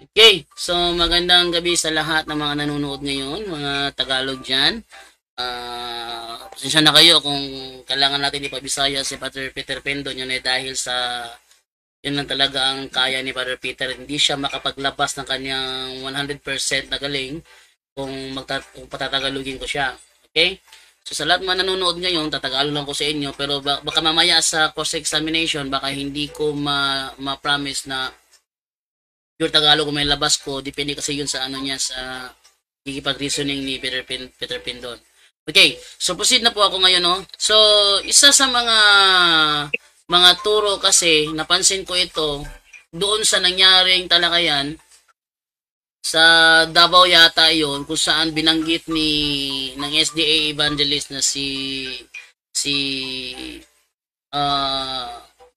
Okay, so magandang gabi sa lahat ng mga nanonood ngayon, mga Tagalog dyan. Pasensya na kayo kung kailangan natin ipabisaya si Father Peter Pendo yun dahil sa yun lang talaga ang kaya ni Father Peter. Hindi siya makapaglabas ng kanyang 100% na galing kung patatagalugin ko siya. Okay? So sa lahat mga nanonood ngayon, tatagalo lang ko sa inyo pero baka mamaya sa course examination baka hindi ko ma-promise na pure Tagalog kung may labas ko, depende kasi yun sa ano niya, sa higipag-reasoning ni Peter Pindon. Okay, so proceed na po ako ngayon, no? So, isa sa mga turo kasi, napansin ko ito, doon sa nangyaring talakayan, sa Davao yata yon kung saan binanggit ng SDA evangelist na si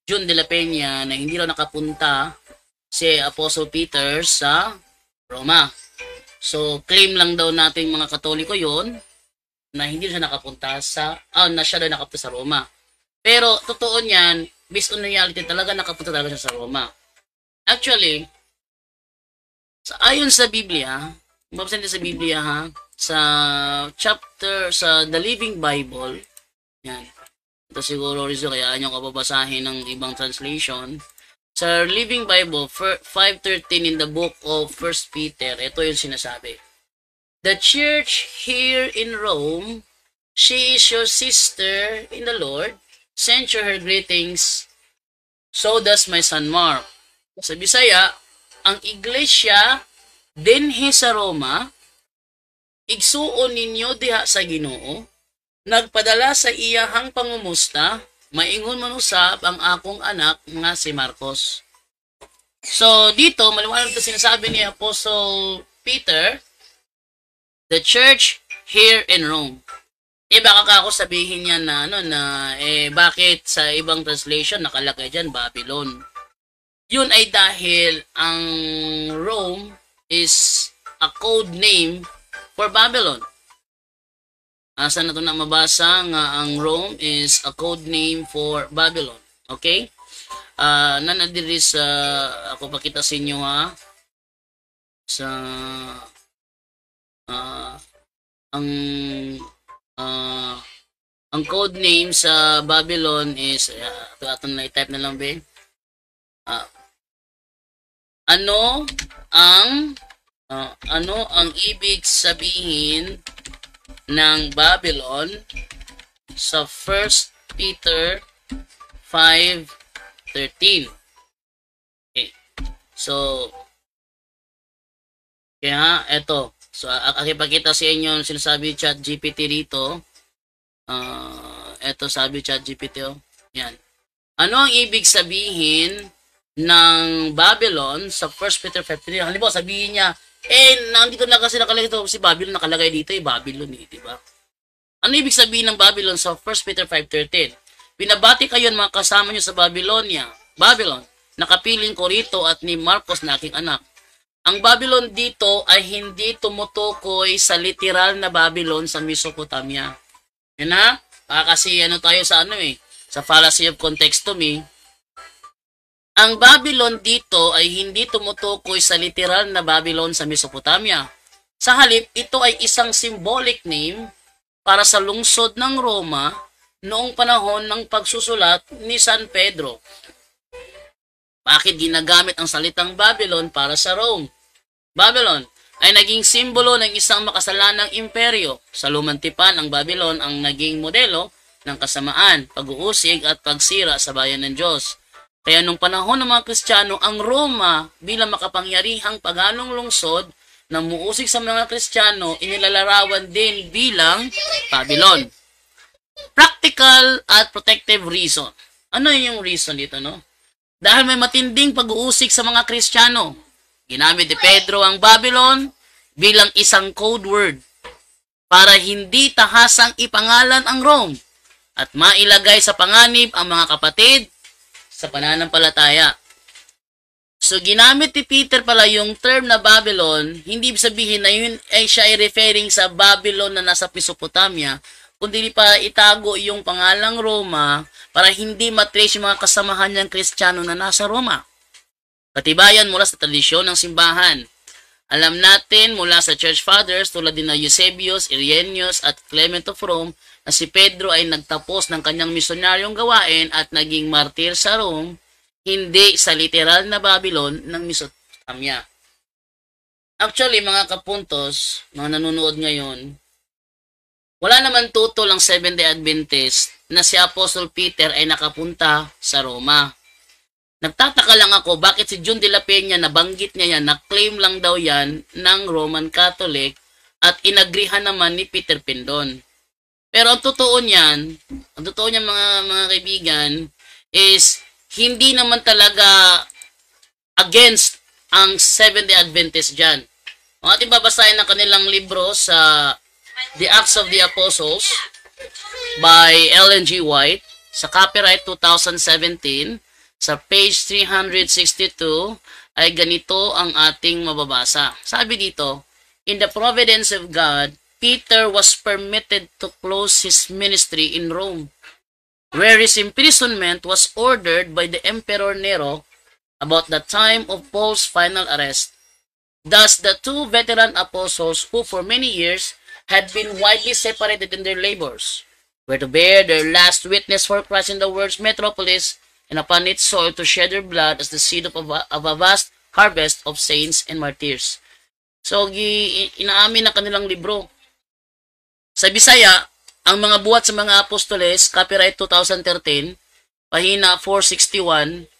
June de la Peña na hindi raw nakapunta si Apostle Peter sa Roma. So, claim lang daw natin mga Katoliko yon na hindi siya nakapunta na siya daw nakapunta sa Roma. Pero, totoo niyan, based on reality, talaga nakapunta talaga siya sa Roma. Actually, ayon sa Biblia, mabasa sa Biblia ha, sa sa The Living Bible, yan. Ito siguro rin kaya nyo kababasahin ng ibang translation. Sa Living Bible, 5:13 in the book of 1 Peter, ito yung sinasabi. The church here in Rome, she is your sister in the Lord. Send you her greetings. So does my son Mark. Sa Bisaya, ang iglesia dinhi sa Roma, igsuon ninyo diha sa Ginoo, nagpadala sa iyahang pangumusta, maingon man usab ang akong anak nga si Marcos. So dito maliwanag ito sinasabi ni Apostle Peter, the church here in Rome. Baka ako sabihin niya na bakit sa ibang translation nakalagay diyan Babylon. Yun ay dahil ang Rome is a code name for Babylon. Saan na ito na mabasa nga ang Rome is a code name for Babylon. Okay? Nanadiri sa, ako pakita sa inyo ha, sa, ang, ang code name sa Babylon is, ito atong na-type na lang ba? Ano ang ibig sabihin ng Babylon sa 1 Peter 5:13. Okay. So, kaya eto. So, akipakita sa inyo yung sinasabi chat GPT rito. Eto sabi chat GPT. Oh. Yan. Ano ang ibig sabihin ng Babylon sa 1 Peter 5:13? Halimbawa, sabihin niya, nandito na kasi nakalagay ito, si Babylon nakalagay dito, Babylon di ba? Ano ibig sabihin ng Babylon sa 1 Peter 5:13? Binabati kayo ng mga kasama nyo sa Babylonia, Babylon, nakapiling ko rito at ni Marcos na aking anak. Ang Babylon dito ay hindi tumutukoy sa literal na Babylon sa Mesopotamia. Yan ha? Kasi tayo sa sa fallacy of contextum Ang Babylon dito ay hindi tumutukoy sa literal na Babylon sa Mesopotamia. Sa halip, ito ay isang symbolic name para sa lungsod ng Roma noong panahon ng pagsusulat ni San Pedro. Bakit ginagamit ang salitang Babylon para sa Rome? Babylon ay naging simbolo ng isang makasalanang imperyo. Sa lumang tipan, ang Babylon ang naging modelo ng kasamaan, pag-uusig at pagsira sa bayan ng Diyos. Kaya nung panahon ng mga Kristiyano, ang Roma bilang makapangyarihang paganong lungsod na muusig sa mga Kristiyano, inilalarawan din bilang Babylon. Practical at protective reason. Ano yung reason dito, no? Dahil may matinding pag-uusig sa mga Kristiyano, ginamit ni Pedro ang Babylon bilang isang code word para hindi tahasang ipangalan ang Rome at mailagay sa panganib ang mga kapatid sa pananampalataya. So, ginamit ni Peter pala yung term na Babylon, hindi sabihin na yun ay siya ay referring sa Babylon na nasa Mesopotamia, kundi pa itago yung pangalang Roma para hindi matrace yung mga kasamahan niyang Kristiyano na nasa Roma. Katibayan mula sa tradisyon ng simbahan. Alam natin mula sa Church Fathers tulad din na Eusebius, Irenaeus at Clement of Rome na si Pedro ay nagtapos ng kanyang misionaryong gawain at naging martir sa Rome, hindi sa literal na Babylon ng Mesopotamia. Actually, mga kapuntos, mga nanonood ngayon, wala naman tutol ang Seventh-day Adventist na si Apostle Peter ay nakapunta sa Roma. Nagtataka lang ako bakit si John de la Peña nabanggit niya yan, na-claim lang daw yan ng Roman Catholic at inagrihan naman ni Peter Pindon. Pero ang totoo niyan mga kaibigan is hindi naman talaga against ang Seventh-day Adventist dyan. Ang ating babasahin ng kanilang libro sa The Acts of the Apostles by Ellen G. White sa copyright 2017 sa page 362 ay ganito ang ating mababasa. Sabi dito, in the providence of God, Peter was permitted to close his ministry in Rome, where his imprisonment was ordered by the Emperor Nero about the time of Paul's final arrest. Thus, the two veteran apostles who for many years had been widely separated in their labors were to bear their last witness for Christ in the world's metropolis and upon its soil to shed their blood as the seed of a vast harvest of saints and martyrs. So, inaamin na kanilang libro. Sa Bisaya, ang mga buhat sa mga apostoles, copyright 2013, pahina 461,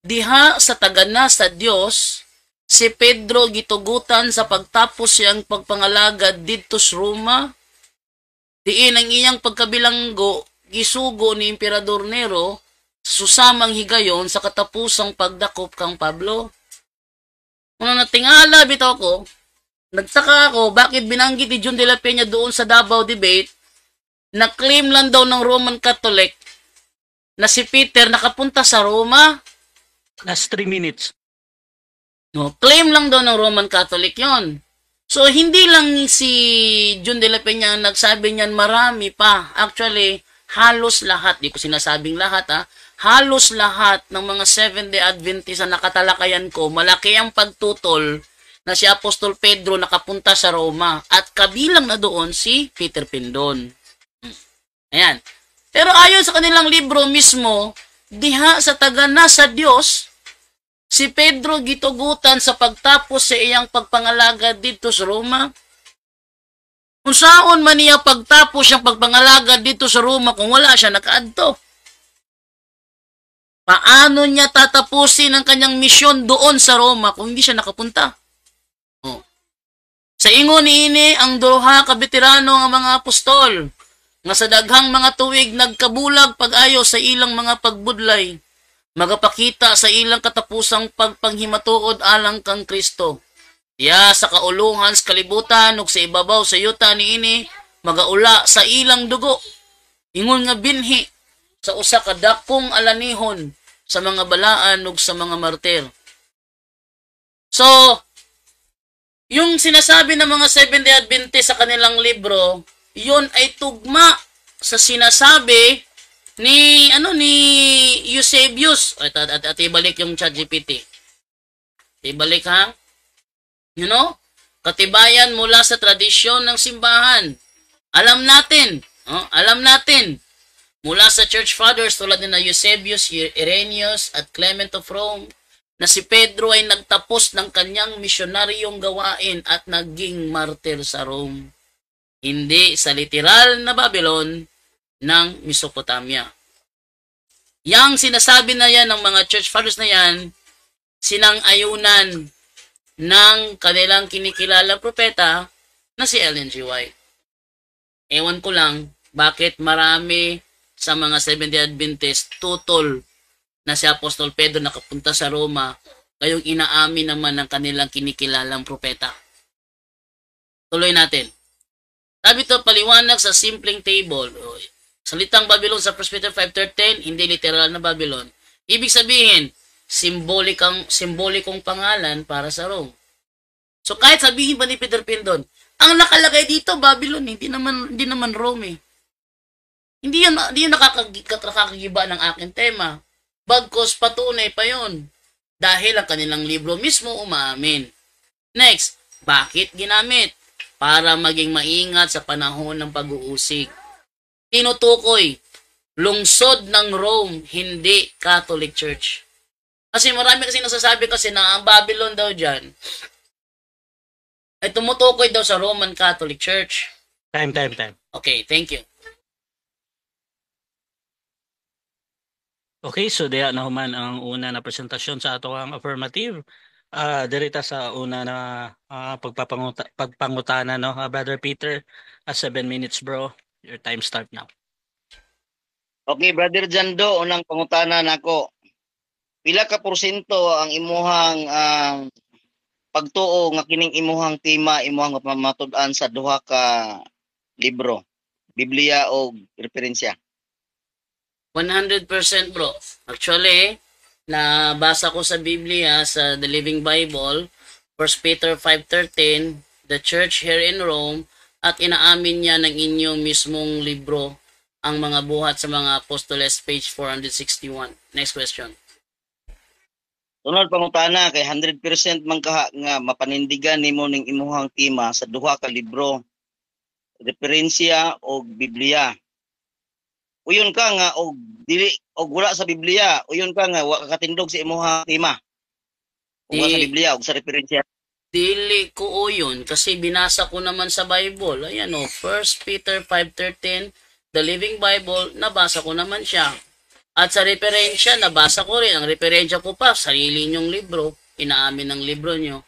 diha sa tagana sa Dios, si Pedro gitugutan sa pagtapos siyang pagpangalagad didto sa Roma. Diin ang iyang pagkabilanggo, gisugo ni Emperador Nero, susamang higayon sa katapusang pagdakop kang Pablo. Kung natingala bitaw ko, nagtaka ako bakit binanggit ni John de la Peña doon sa Davao debate na claim lang daw ng Roman Catholic na si Peter nakapunta sa Roma. Last 3 minutes. No, claim lang daw ng Roman Catholic yon. So, hindi lang si John de la Peña ang nagsabi niyan, marami pa. Actually, halos lahat, di ko sinasabing lahat halos lahat ng mga Seventh-day Adventist na nakatalakayan ko, malaki ang pagtutol na si Apostol Pedro nakapunta sa Roma at kabilang na doon si Peter Pindon. Ayan. Pero ayon sa kanilang libro mismo, diha sa tagana sa Dios, si Pedro gitugutan sa pagtapos sa iyang pagpangalagad dito sa Roma. Kung saan man niya pagtapos siyang pagpangalagad dito sa Roma kung wala siya nakaadto? Paano niya tatapusin ang kanyang misyon doon sa Roma kung hindi siya nakapunta? Oh. Sa ingon niini ang duha ka veterano nga mga apostol nga sa daghang mga tuig nagkabulag pag-ayo sa ilang mga pagbudlay, magapakita sa ilang katapusang pagpanghimatuod alang kang Kristo. Ya sa kauluhan sa kalibutan ug sa ibabaw sa yuta niini magaula sa ilang dugo. Ingon nga binhi sa usa ka dakong alanihon sa mga balaan ug sa mga martir. So, yung sinasabi ng mga Seventh-day Adventist sa kanilang libro, yun ay tugma sa sinasabi ni Eusebius. At ibalik yung ChatGPT. Ibalik ha. You know? Katibayan mula sa tradisyon ng simbahan. Alam natin mula sa Church Fathers tulad ni Eusebius, Irenaeus at Clement of Rome na si Pedro ay nagtapos ng kanyang misyonaryong gawain at naging martir sa Rome. Hindi sa literal na Babylon ng Mesopotamia. Yang sinasabi na yan ng mga Church Fathers na yan, sinang-ayunan ng kanilang kinikilalang propeta na si Ellen G. White. Ewan ko lang bakit marami sa mga Seventh-day Adventist tutol na si Apostol Pedro nakapunta sa Roma, kayong inaamin naman ng kanilang kinikilalang propeta. Tuloy natin. Sabi ito, paliwanag sa simpleng table. Salitang Babylon sa 1 Peter 5:13, hindi literal na Babylon. Ibig sabihin, simbolikong pangalan para sa Rome. So kahit sabihin pa ni Peter Pindon, ang nakalagay dito Babylon, hindi naman Rome eh. Hindi yun nakakagiba ng aking tema. Bagkos patunay pa yun. dahil ang kanilang libro mismo umaamin. Next, bakit ginamit? Para maging maingat sa panahon ng pag-uusig. Tinutukoy, lungsod ng Rome, hindi Catholic Church. Kasi marami kasi nasasabi kasi na ang Babylon daw dyan ay tumutukoy daw sa Roman Catholic Church. Time. Okay, thank you. Okay, so diya na human ang una na presentasyon sa ato ang affirmative. Dirita sa una na pagpangutana, no? Brother Peter, 7 minutes, bro. Your time start now. Okay, Brother Jando, unang pangutana nako. Pila ka porsyento ang imuhang pagtuo nga kining imuhang tema, imuhang pamatud-an sa duha ka libro, Biblia o referensya? 100% bro. Actually, nabasa ko sa Biblia, sa The Living Bible, 1 Peter 5:13, the church here in Rome, at inaamin niya ng inyong mismong libro, ang mga buhat sa mga apostoles, page 461. Next question. Sunod pangutana kay 100% man kaha nga mapanindigan nimo ning imuhang tema sa duha ka libro, referensya o Biblia. Uyon ka nga og dili og wala sa Biblia, uyon ka nga wa ka katindog sa imuhang tema. Ug sa Biblia og sa referensya. Dili ko yun kasi binasa ko naman sa Bible. Ayan o, 1 Peter 5:13, The Living Bible, nabasa ko naman siya. At sa referensya, nabasa ko rin. Ang referensya ko pa, sarili nyong libro. Inaamin ng libro nyo.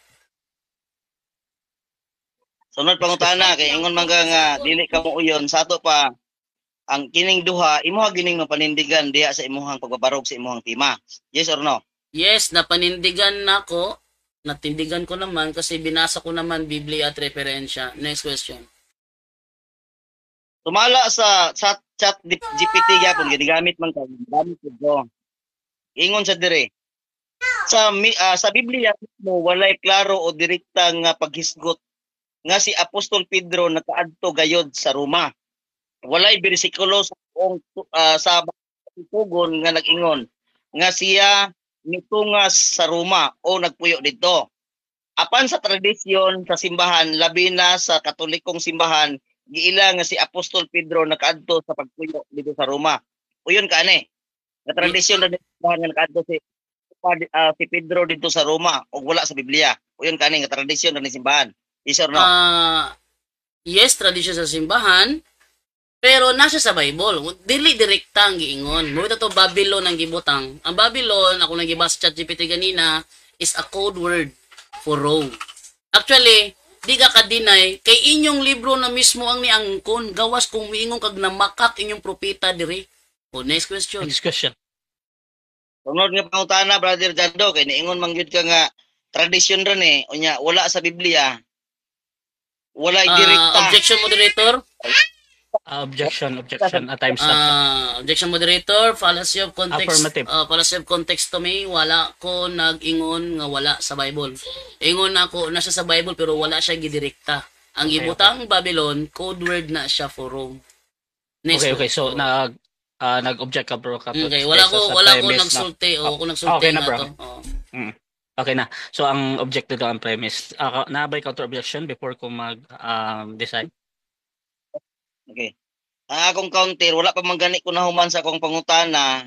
Sunod pangutana kay ingon man ka nga dili ka mo uyon sa ato pa ang kining duha imuha gining mapanindigan diha sa imuhang pagbabarog sa imuhang tema. Yes or no? Yes, napanindigan nako. Natindigan ko naman kasi binasa ko naman Biblia at referensya. Next question. Tumala sa chat GPT gyapon ginagamit man ka gamit ko. Ingon sa dire. Sa Biblia mo walay klaro o direktang paghisgot nga si Apostol Pedro nakaadto gayod sa Roma. Walay bersikulo sa tugon nga nag-ingon nga siya mitungas sa Roma o nagpuyo dito. Apan sa tradisyon sa simbahan, labi na sa Katolikong simbahan, giila nga si Apostol Pedro nakaadto sa pagpuyo dito sa Roma. Uyon ka ani. Nga tradisyon na simbahan nga nakaadto si Pedro dito sa Roma o wala sa Biblia. Uyon ka ani nga tradisyon na simbahan. Yes or no? Yes, tradisyon sa simbahan. Pero nasa sa Bible, dili direkta ang giingon. Mo to Babylon ang gibutang. Ang Babylon, ako nang gibasa sa ChatGPT kanina, is a code word for Rome. Actually, di ka ka-deny kay inyong libro na mismo ang niangkon. Gawas kung miingon kag namakak inyong propeta diri. O next question. Next question. Sunod nga pangutana, Brother Jando, kay niingon man gyud ka nga tradisyon ron unya wala sa Biblia. Wala direkta. Objection moderator. Objection. Time start. Objection moderator, fallacy of context. Affirmative. Fallacy of context to me. Wala ko nag-ingon nga wala sa Bible. Ingon ako nasa sa Bible pero wala siya gidirekta. Ang gibutang Babylon, code word na siya for Rome. Next. Okay. So nag-object ka, bro. Okay, wala ko nagsulti o ako nagsulti okay na, bro. to. Okay na. So ang objective ang premise. Nabay counter objection before ko mag-decide. Okay. Ang akong counter, wala pa man gani ko nahuman sa akong pangutana,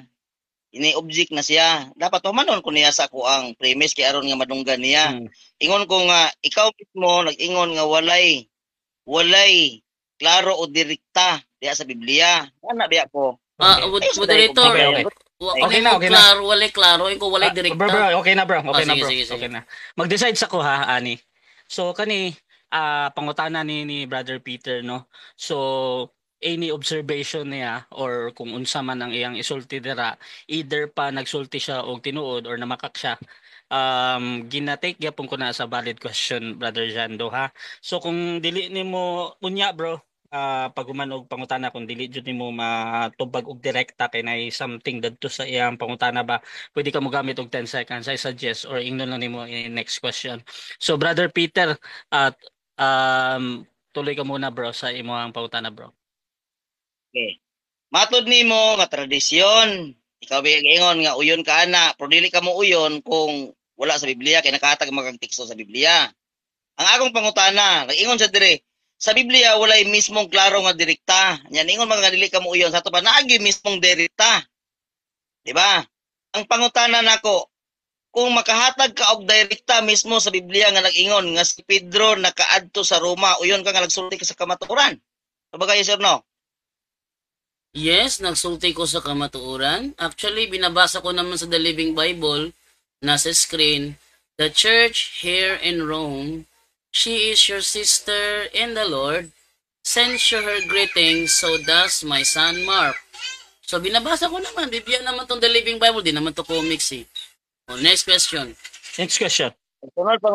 ini-object na siya. Dapat humanon ko niya sa ako ang premise kay aron nga madunggan niya. Ingon ko nga, ikaw mismo nag-ingon nga walay klaro o direkta diya sa Biblia. Ana biya ko. Moderator. Okay na. Walay klaro, iko walay direkta. Bro, okay na, bro. Okay na, bro. Sige. Okay na. Mag-decide sa ko ha, ani. So kani pangutana ni Brother Peter, no? So any observation niya or kung unsa man ang iyang isulti dira, either pa nagsulti siya og tinuod or namakak siya, ginatake gyapon ko na sa valid question, Brother Jando, ha. So kung dili nimo unya, bro, pag humanog pangutana, kung dili jud nimo matubag og direkta kay nay something dadto sa iyang pangutana ba, pwede ka mo gamit og 10 seconds. I suggest or ingnon lang nimo in next question. So Brother Peter, tuloy ka muna, bro, sa imong pangutana, bro. Okay. Matod nimo nga tradisyon, ikaw biyag ingon nga uyon ka ana, pero dili ka mo uyon kung wala sa Biblia kay nakahatag mga teksto sa Biblia. Ang akong pangutana, nag-ingon sa dire, sa Biblia walay mismong klaro nga direkta. Yan ingon mga dili ka mo uyon sa to pa naagi mismong direkta. Di ba? Ang pangutana nako, kung makahatag ka og direkta mismo sa Biblia nga nag-ingon nga si Pedro nakaadto sa Roma, uyon ka nga nagsulti ka sa kamatuoran. Sabagay sir no? Yes, nagsulti ko sa kamatuoran. Actually, binabasa ko naman sa The Living Bible, nasa screen, the church here in Rome, she is your sister in the Lord. Send you her greetings, so does my son Mark. So, binabasa ko naman. Bibigyan naman tong The Living Bible. Di naman to comics eh. O, next question. Next question. Sunod pa.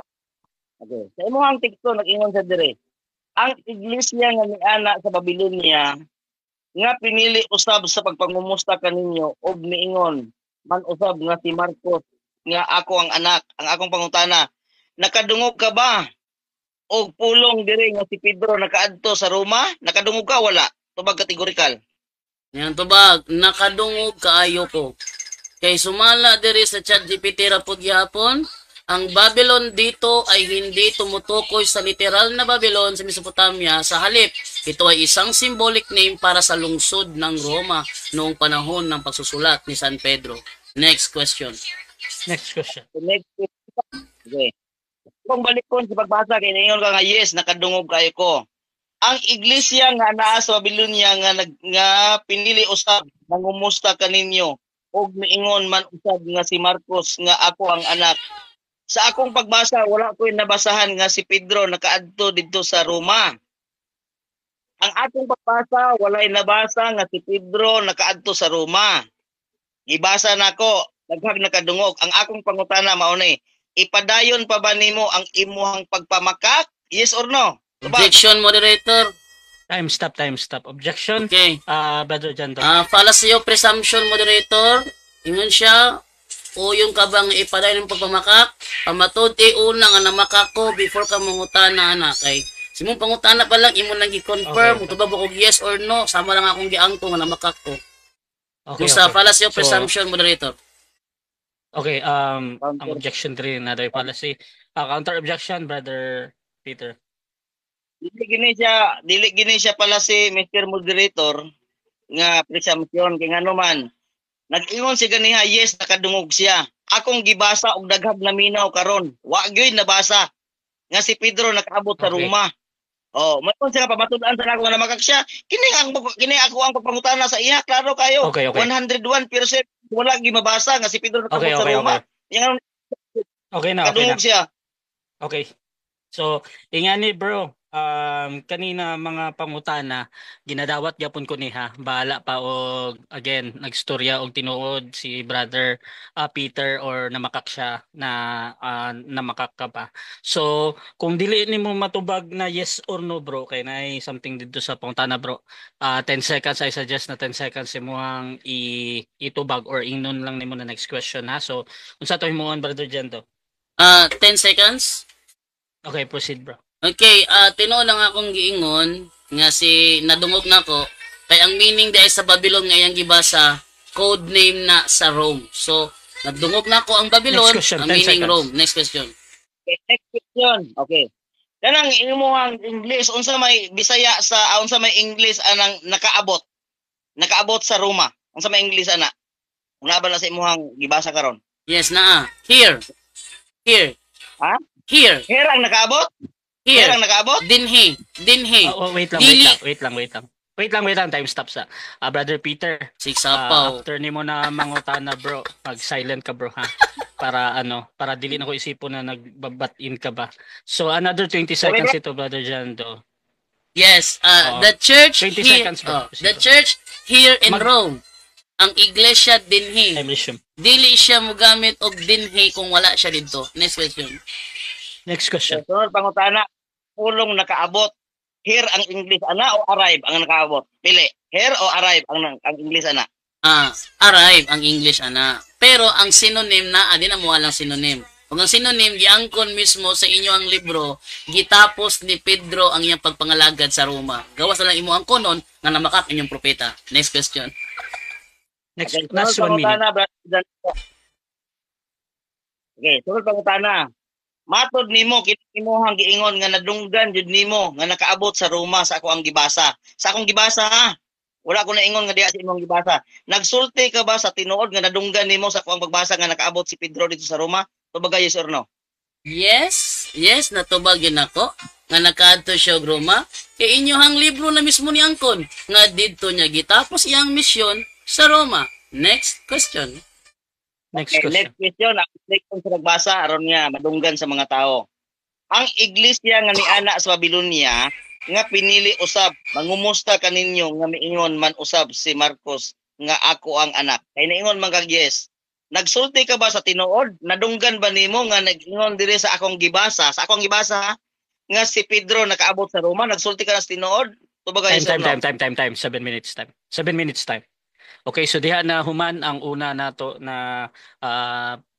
Okay. Sa imong teksto nag-ingon sa dire, ang iglesia nga niana sa Babylonia nga pinili usab sa pagpangumusta kaninyo og niingon man usab nga si Marcos nga ako ang anak. Ang akong pangutana, nakadungog ka ba og pulong dire nga si Pedro nakaadto sa Roma? Nakadungog ka wala? Tubag kategorikal. Yan tubag, nakadungog kaayo ko. Kay sumala diri sa ChatGPT rapod gyapon, ang Babylon dito ay hindi tumutukoy sa literal na Babylon sa Mesopotamia. Sa halip, ito ay isang symbolic name para sa lungsod ng Roma noong panahon ng pagsusulat ni San Pedro. Next question. Next question. The next question. Okay. Kung balik ko sa pagbasa kay ningon ka nga yes, nakadungog kayo ko. Ang iglesia nga naa sa Babylonia nga pinili usab nangumusta kaninyo og miingon man usab nga si Marcos nga ako ang anak. Sa akong pagbasa wala ko nabasahan nga si Pedro nakaadto didto sa Roma. Ang akong pagbasa walay nabasa nga si Pedro nakaadto sa Roma. Gibasa nako, daghang nakadungog. Ang akong pangutana mao ni, ipadayon pa ba nimo ang imuhang pagpamakak? Yes or no? Objection, moderator. Time stop. Objection. Okay. Brother Jando. Fallacy of presumption, moderator. Ingon siya, o yung kabang ipaday ng pagpamakak, pamatod una nga namakak ko before ka mangutana na kay simong pangutana pa lang imo nang i-confirm Okay. tubag ko yes or no, sama lang akong giangko nga namakak ko. Okay, Kung sa okay. fallacy of So, presumption, moderator. Okay, ang objection 3, another policy. Counter objection, Brother Peter. Dili gini siya pala si Mr. Moderator nga presumption kay ngano man. Nag-ingon si ganiha yes nakadungog siya. Akong gibasa og daghang naminaw karon. Wa gyud nabasa nga si Pedro nakaabot sa Okay. Roma. Oh, mayon siya pamatud-an sa nako nga namakak siya. Kini ako ang pagpangutana sa iya, klaro kayo. Okay. 101% wala gi mabasa nga si Pedro nakaabot Okay, sa okay, Roma. okay. Yang Okay na. kadungog siya. Okay. So, ingani bro, kanina mga pangutana, ginadawat yapon ko niha. Bahala pa og again, nagstorya og tinuod si Brother Peter or namakak siya na namakak ka pa. So, kung dili nimo matubag na yes or no bro, kay na something dito sa pangutana bro. 10 seconds, I suggest na 10 seconds imo ang itubag or ingnon lang nimo na next question ha. So, unsa to himuon Brother Jento? 10 seconds. Okay, proceed bro. Okay, tinuod lang akong giingon nga si nadungog nako kay ang meaning dahil sa Babylon nga iyang gibasa code name na sa Rome. So, nadungog nako ang Babylon, Next question, ang 10 meaning seconds. Rome. Next question. Okay, next question. Okay. Kanang imong English unsa may Bisaya sa unsa may English anang nakaabot. Nakaabot sa Roma. Unsa may English ana? Una ba na sa imong gibasa karon? Yes na. Here. Ha? Here. Here ang nakaabot? Here Here. ang nakaabot? Dinhi. Wait Dili. lang. Time stop sa. Brother Peter, Sigsapaw. after nimo na mangutana bro, mag-silent ka bro ha. Para dili na ko isipon na nagbabat-in ka ba. So another 20 seconds ito Brother Jando. Yes, the church 20 here, seconds, bro. the church here in Mag- Rome. Ang iglesia dinhi. Time resume. Dili siya mogamit og dinhi kung wala siya dito. Next question. Next question. Sunod pangutana, pulong nakaabot. Here ang English ana o arrive ang nakaabot? Pili. Here o arrive ang English ana? Arrive ang English ana. Pero ang synonym na adi na mo walang synonym. Kung ang synonym giangkon mismo sa inyo ang libro, gitapos ni Pedro ang iyang pagpangalagad sa Roma. Gawas na lang imo ang konon nga namakak inyong propeta. Next question. Next, Okay, last sunod 1 minute. pangutana, Brother Jan. Okay, sunod pangutana. Matod nimo kini imong giingon nga nadunggan jud nimo nga nakaabot sa Roma sa ako ang gibasa. Sa akong gibasa ha. Wala ko na ingon nga diha sa imong gibasa. Nagsulti ka ba sa tinuod nga nadunggan nimo sa ako ang pagbasa nga nakaabot si Pedro dito sa Roma? Tubaga yes or no? Yes, natubag yun ako. Nga nakaadto siya og Roma. Kay inyohang libro na mismo ni Angkon. Nga dito niya gitapos iyang misyon sa Roma. Next question. Next Okay, question. next question. Ako sa nagbasa aron nga madunggan sa mga tao. Ang iglesia nga ni ana sa Babylonia nga pinili usab mangumusta kaninyo nga miingon man usab si Marcos nga ako ang anak. Kay naingon man kag yes. Nagsulti ka ba sa tinuod? Nadunggan ba nimo nga nag-ingon diri sa akong gibasa? Sa akong gibasa nga si Pedro nakaabot sa Roma, nagsulti ka na sa tinuod? Tubaga yes or no? Time. 7 minutes time. 7 minutes time. Okay, so diha na human ang una nato na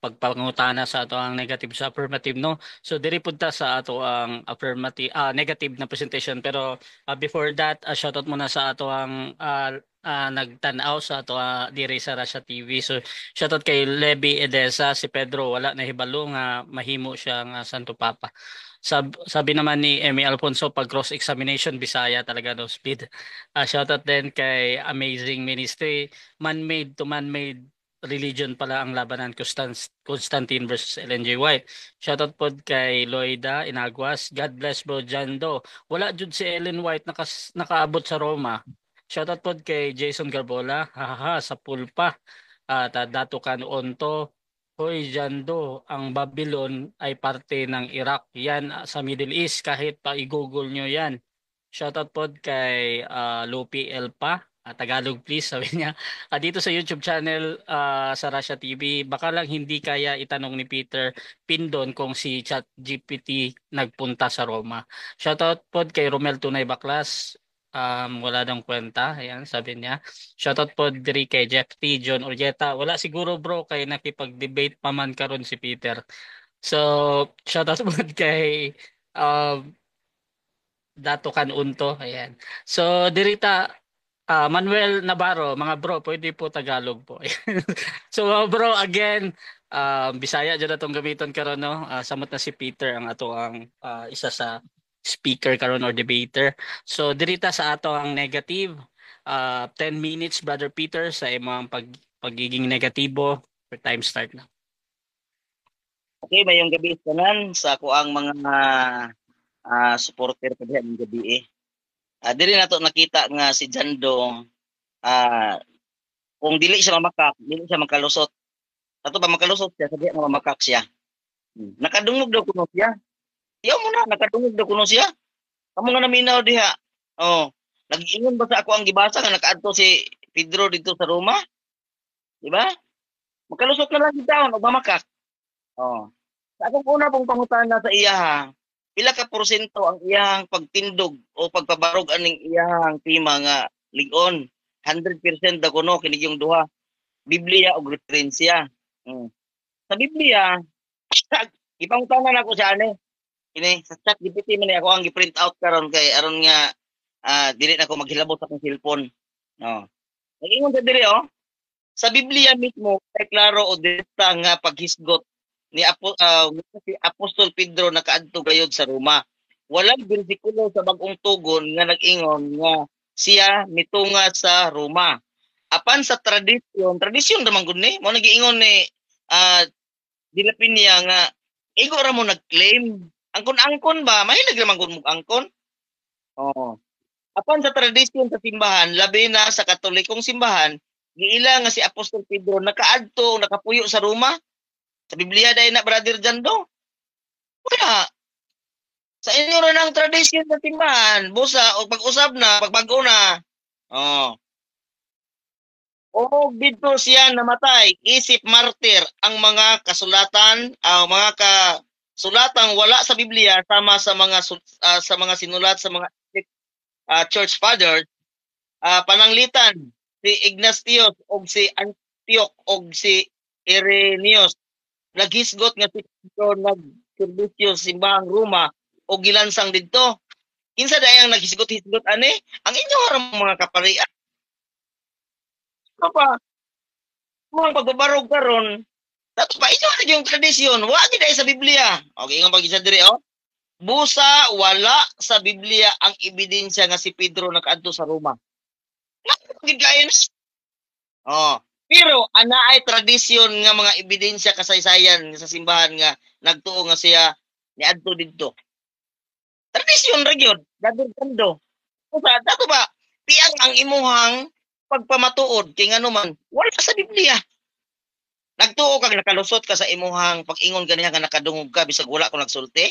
pagpangutana sa ato ang negative sa affirmative, no. So diri punta sa ato ang affirmative negative na presentation, pero before that shoutout muna sa ato ang nagtan-aw sa ato diri sa Russia TV. So shoutout kay Levi Edesa, si Pedro wala na hibalo nga mahimo siya nga Santo Papa. Sabi naman ni Emmy Alfonso, pag cross-examination, Bisaya talaga no speed. Shoutout din kay Amazing Ministry, man-made to man-made religion pala ang labanan, Constantine versus Ellen G. White. Shoutout po kay Loida Inaguas, God bless bro Jando. Wala jud si Ellen White nakaabot sa Roma. Shoutout po kay Jason Garbola, hahaha, sa pulpa. At Dato Kan Onto, hoy Jando, ang Babylon ay parte ng Iraq. Yan sa Middle East, kahit pa i-google nyo yan. Shoutout po kay Lupi Elpa. Tagalog please, sabi niya. Dito sa YouTube channel sa Russia TV, baka lang hindi kaya itanong ni Peter Pindon kung si ChatGPT nagpunta sa Roma. Shoutout po kay Romel Tunay Baklas. Wala daw kwenta, ayan, sabi niya. Shoutout po diri kay Jeff T. John Orjeta. Wala siguro bro, kay nakipag-debate pa man karon si Peter. So, shoutout po kay Dato Kan Unto, ayan. So, dirita Manuel Navarro, mga bro, pwede po Tagalog po. So, bro, again, Bisaya dyan na itong gamiton karon, no? Samot na si Peter ang ato ang isa sa speaker karon or debater. So, dirita sa ato ang negative. 10 minutes, Brother Peter, sa imong pagiging negatibo. For time start na. Okay, mayong gabi tanan sa ako ang mga supporter pa diha ng gabi eh. Dili nato nakita nga si Jando kung dili siya mamakak, dili siya makalusot. Ato ba makalusot siya, sabi nga mamakak siya. Nakadungog daw kuno siya. Iyaw mo na, nakadungog daw kuno siya. Kamu nga naminaw diha. Oh, nag-ingon ba sa ako ang gibasa nga nakaadto si Pedro dito sa Roma? Di ba? Makalusot na lang daw, magmamakak. Oh. Sa akong una pong pangutana sa iya ha, pila ka porsyento ang iyang pagtindog o pagpabarog aning iyang tema nga ligon? 100% da kuno kini yung duha. Biblia o referensya. Sa Biblia, ipangutanan ako sa ani. Kini sa chat GPT man ako ang gi-print out karon kay aron nga dili na ko maghilabot sa akong cellphone. No. Nag-ingon sa diri sa Biblia mismo kay klaro o direkta nga paghisgot ni si Apostol Pedro nakaadto gayud sa Roma. Walang bersikulo sa bagong tugon nga nag-ingon nga siya mitunga sa Roma. Apan sa tradisyon naman gud ni mo nag-ingon ni Dilapinia nga igo ra mo nag-claim. Angkon-angkon ba? Mahilig naman gud mo angkon. Oo. Apan sa tradisyon sa simbahan, labi na sa Katolikong simbahan, giila nga si Apostol Pedro nakaadto, nakapuyo sa Roma. Sa Biblia dahil na, Brother Jando. Wala. Sa inyo rin ang tradisyon sa timbahan. Busa, o pag-usap na, pagbago na. O dito siya namatay. Isip martir ang mga kasulatan, mga kasulatang wala sa Biblia sama sa mga sinulat sa mga church fathers. Pananglitan si Ignatius o si Antioch o si Irenaeus. Naghisgot nga si Pedro nagserbisyo sa simbahang Roma o gilansang didto. Kinsa dayang naghisgot-hisgot ani? Ang inyo harang mga kaparian. Kapa, mga pagbabarog karon, Dato pa inyo na yung tradisyon, wa gid ay sa Biblia. Okay, ingon pag isa diri oh. Busa wala sa Biblia ang ebidensya nga si Pedro nakaadto sa Roma. Gid kayo na. Oh. Pero ana ay tradisyon nga mga ebidensya kasaysayan sa simbahan nga nagtuo nga siya niadto didto. Tradisyon ra gyud, dadugtando. Usa dato ba tiyang ang imuhang pagpamatuod kay ngano man wala sa Biblia. Nagtuo kag nakalusot ka sa imuhang pag-ingon ganiha nga nakadungog ka bisag wala ko nagsulti?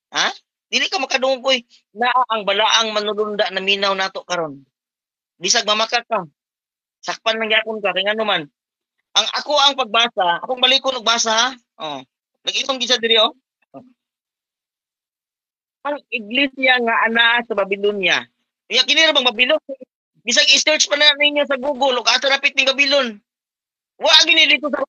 Ha? Dili ka makadungog koy naa ang balaang manulunda na minaw nato karon. Bisag mamaka ka. Sakpan lang gyapon ka kay ngano man. Ang ako ang pagbasa, akong balikon og basa ha. Oh. Nag-ingon gid sa diri oh. Ang iglesia nga ana sa Babylonia. Iya kini ra bang Babylon? Bisag i-search pa na ninyo sa Google ug asa rapit ni Babylon. Wa gini dito sa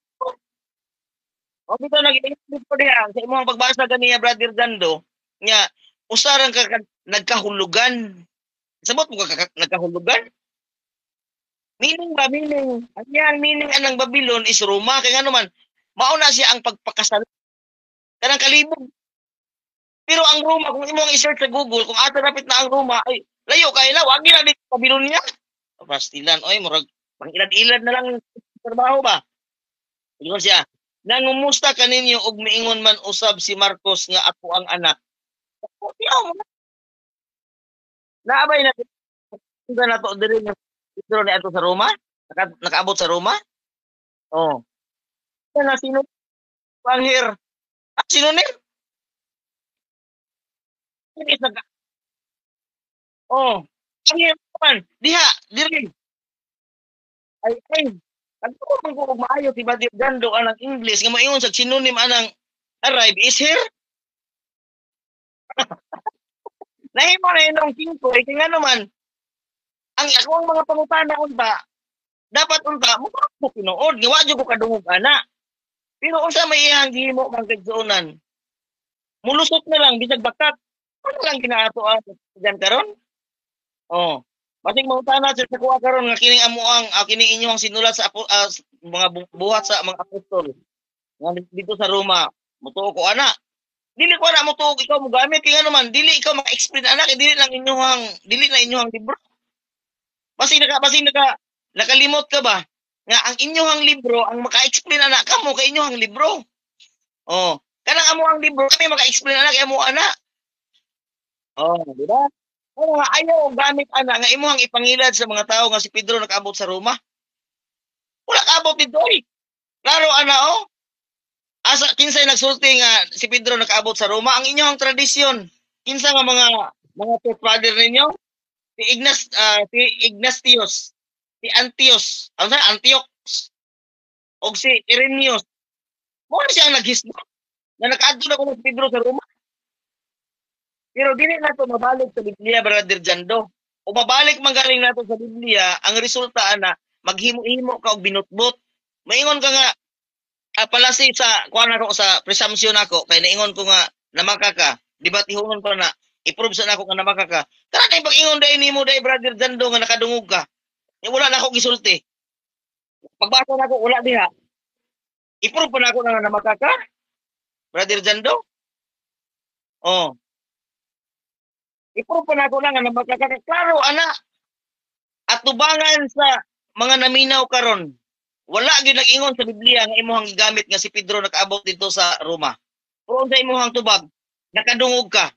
o dito nag-i-explain ko diha sa imong pagbasa ganiya Brother Dando nga usaran ka nagkahulugan. Sabot mo ka nagkahulugan? Meaning ba meaning? Ang yang meaning anang Babylon is Roma kay ngano man mao na siya ang pagpakasal kanang kalibog. Pero ang Roma kung imong i-search sa Google kung ato rapit na ang Roma ay layo kay na wa gyud dito Babylon niya. Pastilan oy murag pangilad-ilad na lang trabaho ba? Ingon siya, nangumusta kaninyo og miingon man usab si Marcos nga ako ang anak. Naabay na na to diri nga Pedro ni ato sa Roma? Nakaabot sa Roma? Oh. Na sino panghir? Sino ni? Oh. Panghir man. Diha, diri. Ay. Ang man ko og maayo si Badir Gando anang English nga maingon sa synonym anang arrive is here. Nahimo na inong 5 kay ngano man ang akong mga pangutana unta dapat unta mo ko tinuod nga wa jud ko kadungog ana. Pero unsa may iyang gihimo kang kagsuonan? Mulusot na lang bisag bakat. Ano lang ginaato ang diyan karon? Oh. Basig mangutana sa kuha karon nga kining amuang kining inyong sinulat sa mga buhat sa mga apostol. Nga dito sa Roma, mutuo ko ana. Dili ko na mutuo ikaw mo gamit kay ano man, dili ikaw maka-explain ana kay dili na inyong libro. Basig nakalimot ka ba nga ang inyong libro ang maka-explain ana kamo kay inyong libro. Oh, kanang amuang libro kami maka-explain ana kay amo ana. Oh, di ba? Oo nga, ayaw gamit ana nga imuhang ipangilad sa mga tao nga si Pedro nakaabot sa Roma. Wala kaabot dito eh. Klaro ana oh. Asa kinsay nagsulti nga si Pedro nakaabot sa Roma ang inyong tradisyon. Kinsa nga mga church father ninyo? Si Ignatius, si Antios, ano sa Antiochus, o si Irenaeus. Mo na siya ang naghisbo na nakaadto na ko si Pedro sa Roma. Pero dili na to mabalik sa Biblia, Brother Jando. O mabalik man galing nato sa Biblia, ang resulta ana maghimo-himo ka og binutbot. Maingon ka nga palasi sa kuan ako sa presumption ako kay naingon ko nga namaka ka. Di ba tihungon ko na i-prove sa nako nga namaka ka. Kana kay pag-ingon dai nimo dai Brother Jando nga nakadungog ka. Wala na ako gisulti. Pagbasa nako wala diha. I-prove pa nako nga namaka ka. Brother Jando? Oh. I-prove pa nako nga namaka ka. Klaro ana. At tubangan sa mga naminaw karon. Wala gyud nag-ingon sa Biblia nga imuhang gigamit nga si Pedro nakaabot dito sa Roma. Pero sa imuhang tubag, nakadungog ka.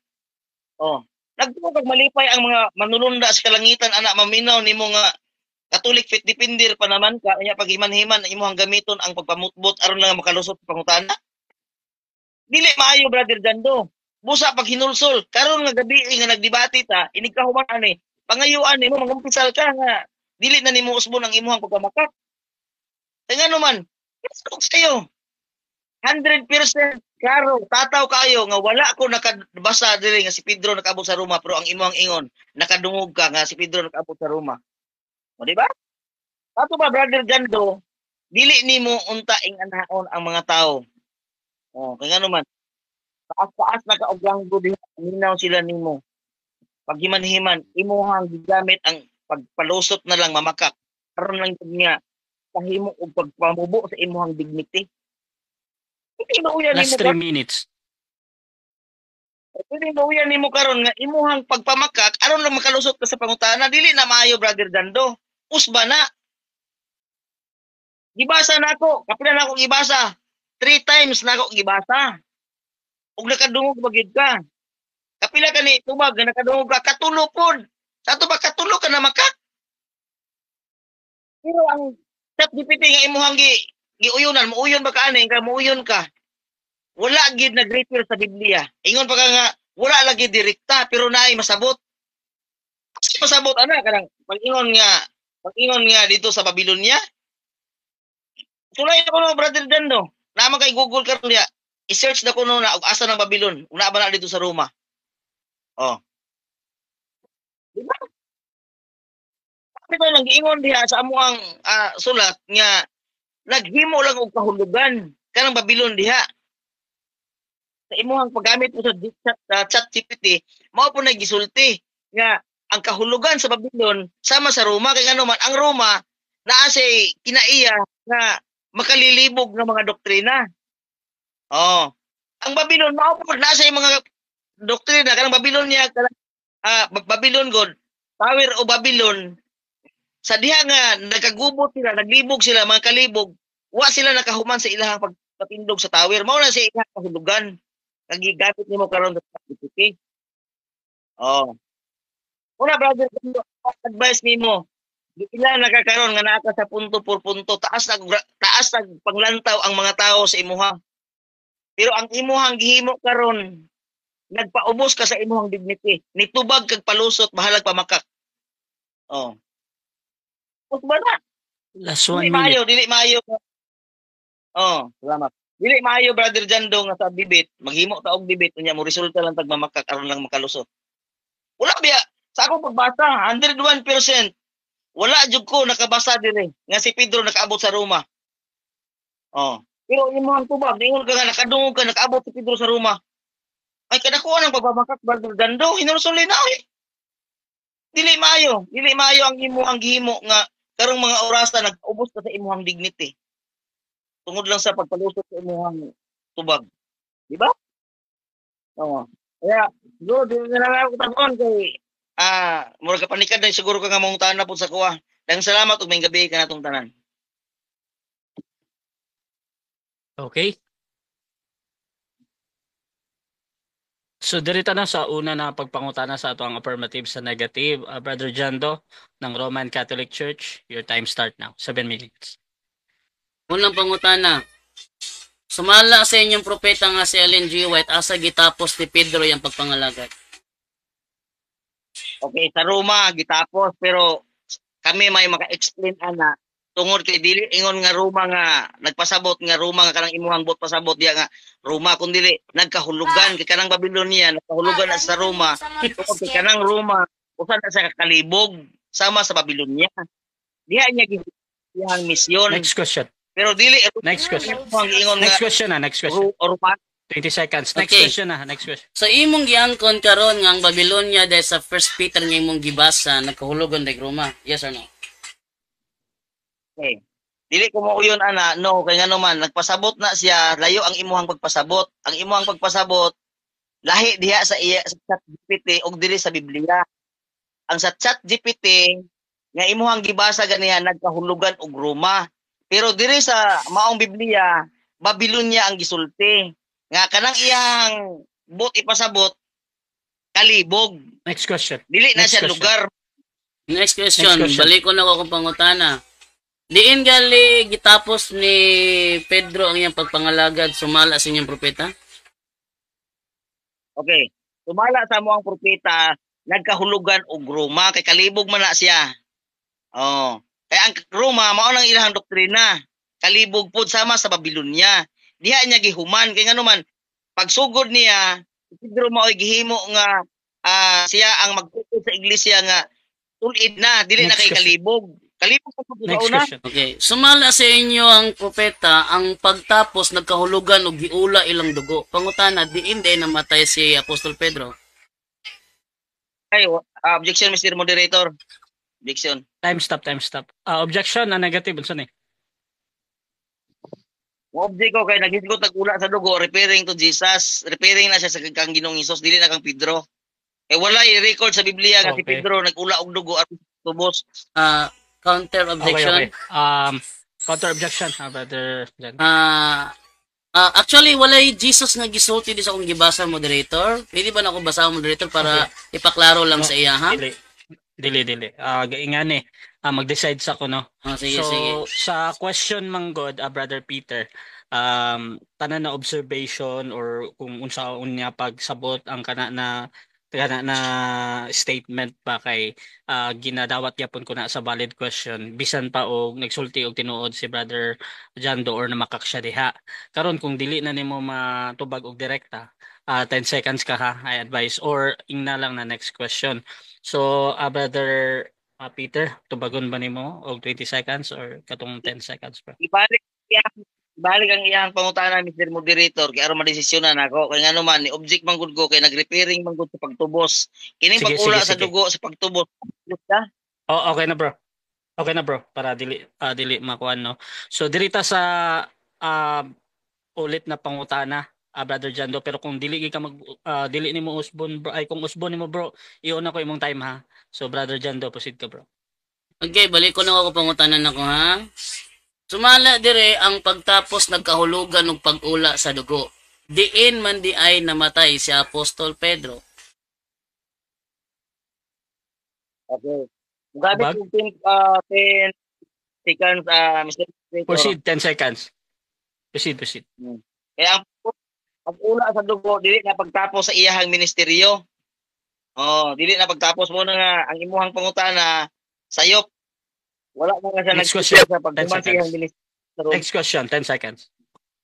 Oh, nagtuog kag malipay ang mga manulunda sa kalangitan ana maminaw nimo nga Catholic fit depender pa naman ka kanya paghiman-himan imuhang gamiton ang pagpamutbot aron lang makalusot sa pangutana. Dili maayo Brother Dando. Busa pag hinulsol karon nga gabi nga nagdebate ta inig kahuman ani. Pangayuan nimo mangumpisal ka nga dili na nimo usbon ang imuhang pagpamakat. Kaya nga naman, yes, sa'yo. 100% klaro, tataw kayo nga wala ko nakabasa diri nga si Pedro nakaabot sa Roma pero ang imong ingon nakadungog ka nga si Pedro nakaabot sa Roma. O di ba? Ato ba Brother Jando, dili nimo unta ing anaon ang mga tao. Oh, kaya nga naman, taas-taas na kaoglang gud minaw sila nimo. Paghiman-himan, imuhang gigamit ang pagpalusot na lang mamakak. Karon lang niya kahimo og pagpamubo sa imuhang dignity. Hindi mauyan Last nimo 3 minutes. Hindi mauyan nimo karon nga imuhang pagpamakak aron lang makalusot ka sa pangutana dili na maayo brother Dando. Usba na. Gibasa na ako, kapila na ako gibasa. 3 times na ako gibasa. Ug nakadungog bagid ka. Kapila ka ni tubag nga nakadungog ka katulo pod. Sa ato ba katulo ka na makak? Pero ang ChatGPT nga imuhang giuyunan, muuyon ba ka ani ka muuyon ka? Wala gid nag-refer sa Biblia. Ingon pa ka nga wala lagi direkta pero naay masabot. Kasi masabot ana kanang pag-ingon nga dito sa Babylonia. Sulay ko no brother Dando. Naman kay Google karon diya. I-search na ko no na og asa ng Babylon. Una ba na dito sa Roma? Oh. Di ba? Ito lang giingon diha sa amuang sulat nga naghimo lang og kahulugan kanang Babylon diha. Sa imuhang paggamit mo sa ChatGPT, mao po gisulti nga ang kahulugan sa Babylon sama sa Roma kay ngano man ang Roma naa say kinaiya nga makalilibog ng mga doktrina. Oh. Ang Babylon mao po naa say mga doktrina kanang Babylon niya Babylon god Tower o Babylon sa diha nga nagkagubot sila, naglibog sila mga kalibog, wa sila nakahuman sa ilahang pagpatindog sa tower. Mao na sa ilahang kahulugan. Nagigamit nimo karon sa ChatGPT. Oh. Una brother, advice nimo. Ila nakakaron nga naa ka sa punto por punto, taas nag panglantaw ang mga tao sa imuha. Pero ang imuhang gihimo karon nagpaubos ka sa imuhang dignity. Nitubag kag palusot bahalag pamakak. Oh. Usba na. Last 1 minute. Dili maayo. Oh, salamat. Dili maayo brother Jando nga sa debate, maghimo ta og debate unya mo resulta lang tagmamakak aron lang makalusot. Wala biya sa akong pagbasa 101%. Wala jud ko nakabasa dire nga si Pedro nakaabot sa Roma. Oh. Pero imong tubag ingon ka nga nakadungog ka nakaabot si Pedro sa Roma. Ay kadakuan ang pagmamakak brother Jando, hinulsuli na eh. Dili maayo ang imong gihimo nga karong mga orasa nag-ubos ka sa imong dignity. Tungod lang sa pagpalusot sa imong tubag. Di ba? Oo. Kaya, siguro, di na lang ako tangon kay, mura ka panikad na siguro ka nga mong tanan na po sa kuha. Dahil salamat ug may gabi ka natong tanan. Okay. So dirita na sa una na pagpangutana sa ato ang affirmative sa negative. Brother Jando ng Roman Catholic Church, your time start now. 7 minutes. Unang pangutana. Sumala sa inyong propeta nga si Ellen G. White asa gitapos ni Pedro yung pagpangalagad. Okay, sa Roma gitapos pero kami may maka-explain ana tungod kay dili ingon nga Roma nga nagpasabot nga Roma nga kanang imuhang bot pasabot diya nga Roma kun dili nagkahulugan kay kanang Babylonia nagkahulugan na sa Roma tungod kay kanang Roma usa na sa kalibog sama sa Babylonia diha niya gihang misyon. Next question. Pero dili Next question. ingon Next nga question na, next question. Roma 20 seconds. Next Okay. question na, next question. So imong giangkon karon nga ang Babylonia dahil sa First Peter nga imong gibasa nagkahulugan dag Roma. Yes or no? okay. Dili ko mo yun ana no kay ngano man nagpasabot na siya layo ang imuhang pagpasabot. Ang imuhang pagpasabot lahi diha sa iya sa ChatGPT og dili sa Biblia. Ang sa ChatGPT nga imuhang gibasa ganiha nagkahulugan og Roma. Pero diri sa maong Biblia, Babylonia ang gisulti. Nga kanang iyang bot ipasabot kalibog. Next question. Dili na Next siya question. lugar. Next question. Next question. Balik ko na ko kung pangutana. Diin gali gitapos ni Pedro ang iyang pagpangalagad sumala sa inyong propeta? Okay. Sumala sa mo ang propeta, nagkahulugan og Roma kay kalibog man na siya. Oh. Kaya ang Roma mao nang ilahang doktrina. Kalibog pud sama sa Babylonia. Diha niya gihuman kay ngano man pagsugod niya Pedro mao gihimo nga siya ang magtutok sa iglesia nga tulid na dili na Next kay question. kalibog. Kalibog sa Next una. question. Okay. Sumala sa inyo ang propeta ang pagtapos nagkahulugan og giula ilang dugo. Pangutana diin day namatay si Apostol Pedro. Ay, objection Mr. Moderator. Objection. Time stop, time stop. Objection na negative unsa ni? Ang object ko kay naghisgot nag-ula sa dugo referring to Jesus, referring na siya sa kang Ginoong Hesus, dili na kang Pedro. Eh wala i-record sa Biblia nga si Okay. Pedro nag-ula og dugo aron tubos. Counter Okay, objection. okay. Counter objection, Brother Jan. Actually, walay Jesus nga gisulti di sa akong gibasa, moderator. Pwede ba na ako basa, moderator, para ipaklaro lang sa iya, ha? Dili. Gaingan eh. Mag-decide sa ko, no? Sige, So, sige. sa question manggod, Brother Peter, tanan na observation or kung unsa unya pagsabot ang kana na statement pa kay ginadawat yapon ko na sa valid question bisan pa og nagsulti og tinuod si Brother Jando or namakak siya diha. Karon kung dili na nimo matubag og direkta, 10 seconds ka ha, I advise, or ingna lang na next question. So, Brother Peter, tubagon ba nimo og 20 seconds or katong 10 seconds pa? Ibalik ang iyang pangutana, Mr. Moderator, kay aron madesisyonan ako. Kay ngano man, ni object man gud ko kay nag-repairing man gud sa pagtubos. Kining Sige, pag-ula sa sige. dugo sa pagtubos. Ka? Oh, okay na bro. Okay na bro, para dili makuan, no. So dirita sa ulit na pangutana, Brother Jando, pero kung dili ka dili nimo usbon bro, ay kung usbon nimo bro, iuna ko imong time ha. So Brother Jando, proceed ka bro. Okay, balik ko na ako pangutanan ako, ha? Sumala dire ang pagtapos nagkahulugan og pag-ula sa dugo. Diin man di ay namatay si Apostol Pedro. Okay. Gabi Bag? kung 10 seconds, Mr. Moderator. Proceed 10 seconds. Proceed. Kaya ang ula sa dugo, dili na pagtapos sa iyahang ministeryo. Oh, dili na pagtapos mo na nga ang imuhang pangutana sayop. Wala na nga siya Next nagsisilbi question. sa pagduman sa iyang ministeryo. Next question, 10 seconds.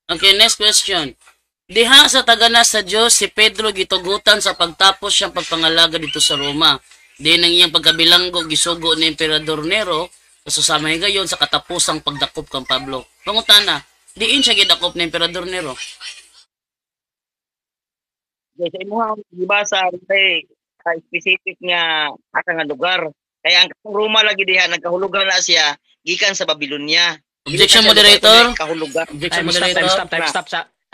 Okay, next question. Diha sa tagana sa Dios si Pedro gitugutan sa pagtapos siyang pagpangalaga dito sa Roma. Di nang iyang pagkabilanggo gisugo ni Emperador Nero kasusama gayon sa katapusang pagdakop kang Pablo. Pangutana, diin siya gidakop ni Emperador Nero. Okay, sa imuhang gibasa kay specific nga asa nga lugar. Kaya ang Roma lagi diha nagkahulugan na siya gikan sa Babylonia. Objection, Dili na siya moderator. lugar, kahulugan. Objection, Time moderator.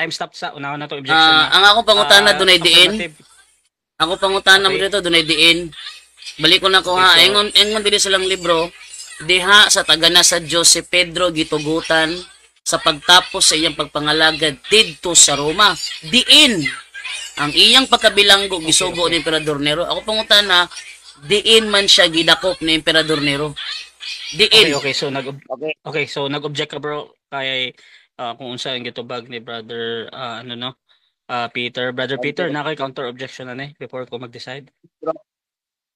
stop sa. Unahan na to objection. Ang ako pangutana dunay diin. Affirmative. Ako pangutana mo Okay. dito dunay diin. Balik ko na ko ha. Okay, so- Ingon dili silang libro. Diha sa tagana sa Dios si Pedro gitugutan sa pagtapos sa iyang pagpangalagad didto sa Roma. Diin ang iyang pagkabilanggo gisugo ni Emperador Nero. Ako pangutana, diin man siya gidakop ni Emperador Nero. Diin. Okay, so Okay. nag-object ka bro kay kung unsa ang gitubag ni Brother Peter. Brother Peter, na kay counter objection na ni before ko mag-decide.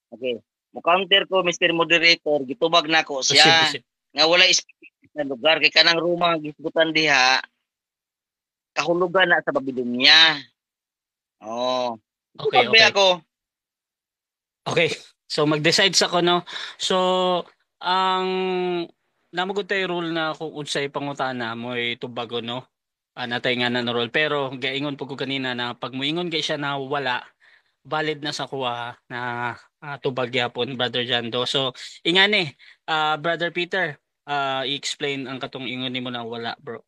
Okay. Mo-counter ko, Mr. Moderator, gitubag na ko siya. Proceed. Nga wala specific na lugar. Kay kanang Roma, gisgutan diha, kahulugan na sa Babylonia. Oh. Okay. Ako. Okay. So mag-decide sa ko, no. So ang namugod tayo rule na kung unsay pangutana mo ay tubago, no. Natay nga na rule, pero gaingon po ko kanina na pag muingon kay siya na wala, valid na sa kuha na tubag yapon, Brother Jando. So ingani, Brother Peter, i-explain ang katong ingon nimo na wala, bro.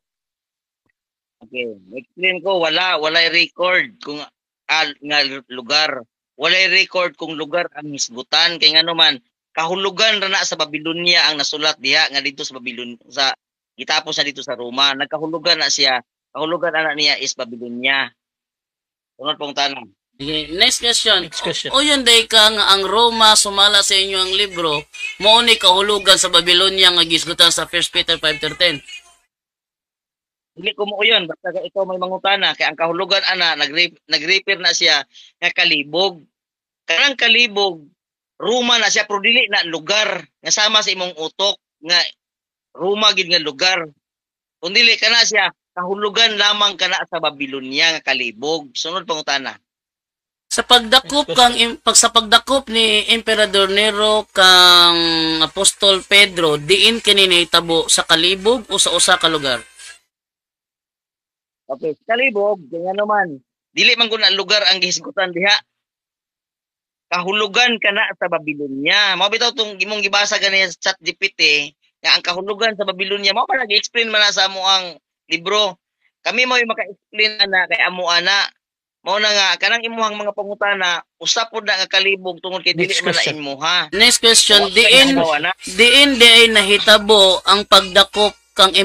Okay. Explain ko, walay record kung nga lugar. Walay record kung lugar ang hisgutan. Kay nga naman, kahulugan ra na sa Babylonia ang nasulat diha nga dito sa Babylonia, sa gitapos na dito sa Roma. Nagkahulugan na siya. Kahulugan ana niya is Babylonia. Sunod pong tanong. Okay, next question. Next question. O yun day ka nga ang Roma sumala sa inyo ang libro, mao ni kahulugan sa Babylonia nga gisgutan sa 1 Peter 5:10. Dili ko mo yun, basta ka ikaw may mangutana. Kaya ang kahulugan ana, nag-repair na siya nga kalibog. Karang kalibog, Roma na siya, pero dili na lugar. Nga sama sa imong utok, nga Roma gid nga lugar. Kung dili ka na siya, kahulugan lamang ka na sa Babylonia nga kalibog. Sunod pangutana. Sa pagdakop sa pagdakop ni Emperador Nero kang Apostol Pedro, diin kini nahitabo sa kalibog o sa usa ka lugar? Okay, sa kalibog, ganyan naman. Dili man gud ang lugar ang gihisgutan diha. Kahulugan ka na sa Babylonia. Mao bitaw tong imong gibasa gani sa ChatGPT nga ang kahulugan sa Babylonia, mao pa nag-explain man na sa mo ang libro. Kami mo yung maka-explain ana kay amo ana. Mao na nga kanang imuhang mga pangutana usap pod na nga kalibog tungod kay dili Next man na question. imuha. Next question, Wa kay nagawa na. diin di ay nahitabo ang pagdakop kang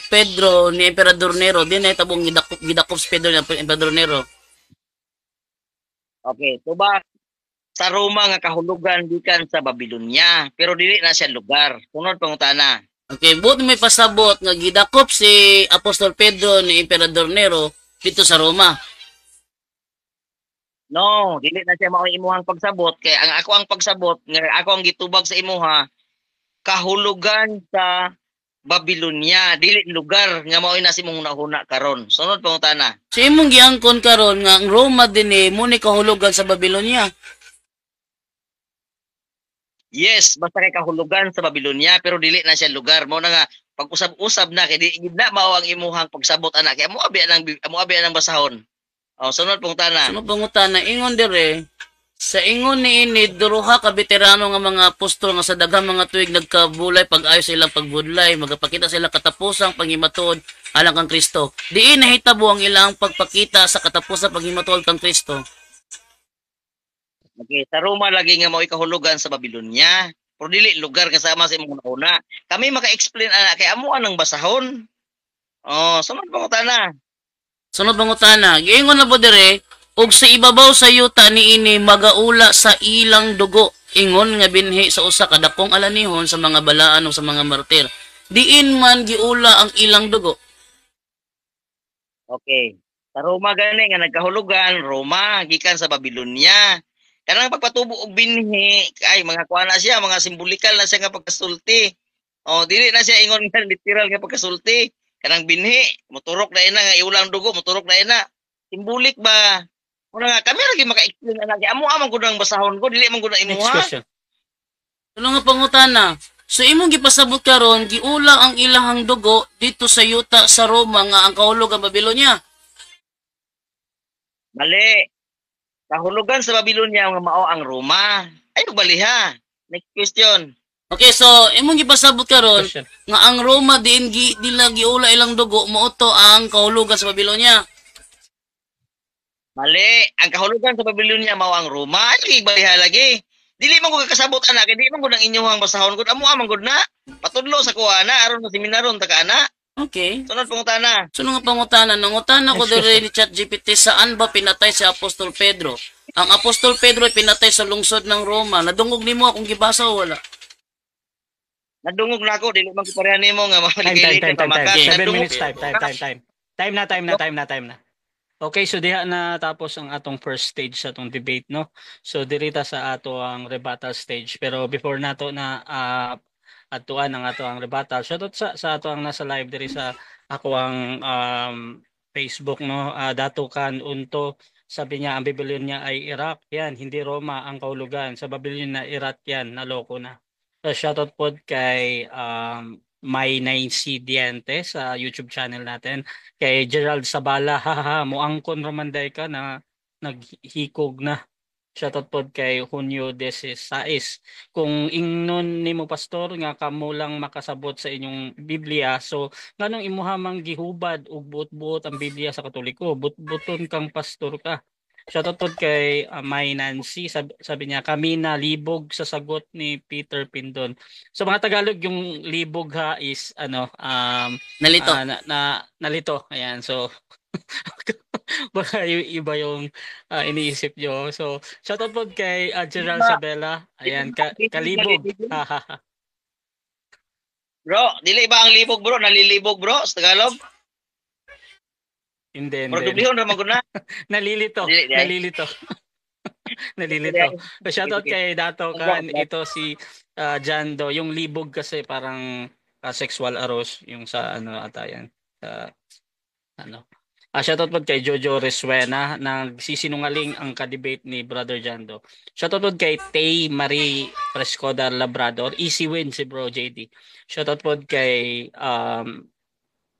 Pedro ni Emperador Nero. Di nahitabong gidakop si Pedro ni Emperador Nero. Okay, tuba sa Roma nga kahulugan gikan sa Babylonia, pero dili na siya lugar. Sunod pangutana. Okay, buot may pasabot nga gidakop si Apostol Pedro ni Emperador Nero dito sa Roma. No, dili na siya mao imuhang pagsabot kay ang ako ang pagsabot nga ako ang gitubag sa imuha kahulugan sa Babylonia, dili lugar nga mao na si mong nahuna karon. Sunod pangutana. So imong giangkon karon nga ang Roma dinhi mo ni kahulugan sa Babylonia. Yes, basta kay kahulugan sa Babylonia pero dili na siya lugar. Mao na nga pag-usab-usab na kay di gid na mao ang imuhang pagsabot ana kay amo abi ang basahon. Oh, sunod pangutana. Sunod pangutana ingon dire sa ingon ni ini duruha ka veterano nga mga apostol nga sa daghang mga tuig nagkabulay pag-ayo sa ilang pagbudlay, magapakita sila katapusang panghimatod alang kang Kristo. Diin nahitabo ang ilang pagpakita sa katapusang panghimatod kang Kristo. Okay, sa Roma lagi nga mao kahulugan sa Babylonia. Pero dili lugar kasama sa imong nauna. Kami maka-explain ana kay amo anang basahon. Oh, sunod pangutana. Sunod pangutana, giingon na po dire ug sa ibabaw sa yuta ni ini magaula sa ilang dugo. Ingon nga binhi sa usa ka dakong alanihon sa mga balaan o sa mga martir. Diin man giula ang ilang dugo. Okay. Sa Roma gani nga nagkahulugan, Roma gikan sa Babylonia. Kanang pagpatubo og binhi ay mga kuana siya, mga simbolikal na siya nga pagkasulti. Oh, dili na siya ingon nga literal nga pagkasulti. Kanang binhi, moturok na ina nga iulang dugo, moturok na ina. Simbolik ba? Una nga kami lagi maka-explain na kay amo amang gud ang basahon ko, dili man gud na Next imuha. question. Ano nga pangutana? So imong gipasabot karon giula ang ilahang dugo dito sa yuta sa Roma nga ang kahulog ang Babylonia. Mali. Kahulugan sa Babylonia nga mao ang Roma. Ay baliha. Next question. Okay, so imong gipasabot karon Question. nga ang Roma diin dila giula ilang dugo mao to ang kahulugan sa Babylonia. Mali. Ang kahulugan sa Babylonia mao ang Roma. Ay baliha lagi. Dili man ko kakasabot ana kay di man ko nang inyong basahon gud amo amang gud na. Patudlo sa kuha na aron sa seminaron taka ana. Okay. Sunod pangutana. So nga pangutana, nangutana ko Next dire ni ChatGPT saan ba pinatay si Apostol Pedro? Ang Apostol Pedro ay pinatay sa lungsod ng Roma. Nadungog nimo akong gibasa o wala? Nadungog na ako dili man ko pareha nimo nga Time. mamaligay pamakat. 7 Nadungog. minutes time. Time na. Okay, so diha na tapos ang atong first stage sa atong debate, no? So dirita sa ato ang rebuttal stage. Pero before nato na atuan ang ato ang rebuttal, shoutout sa ato ang nasa live diri sa ako ang Facebook, no? Dato kan unto sabi niya ang Babylonia ay Iraq. Yan, hindi Roma ang kahulugan. Sa Babylonia Iraq yan, naloko na. So shoutout po kay May 9C Diente sa YouTube channel natin. Kay Gerald Sabala, haha, muangkon ramanday ka na naghikog na. Shoutout po kay Junio 16. Kung ingnon nimo pastor nga kamo lang makasabot sa inyong Biblia, so nganong imuhamang gihubad ug buot-buot ang Biblia sa Katoliko, but-buton kang pastor ka. Shoutout po kay May Nancy, sabi niya kami na libog sa sagot ni Peter Pindon. So mga Tagalog yung libog ha is Nalito. nalito. Ayan, so baka iba yung iniisip nyo. So, shoutout po kay Gerald Sabela. Ayan, kalibog. Bro, dili ba ang libog bro? Nalilibog bro sa Tagalog? Hindi. Produblihon ra man gud na. Nalilito. Dili, dili. Nalilito. Nalilito. So, shoutout kay Dato Kan. Ito si Jando. Yung libog kasi parang sexual aroused. Yung sa ata yan. Shoutout po kay Jojo Resuena. Nagsisinungaling ang kadebate ni Brother Jando. Shoutout po kay Tay Marie Frescoda Labrador. Easy win si Bro JD. Shoutout po kay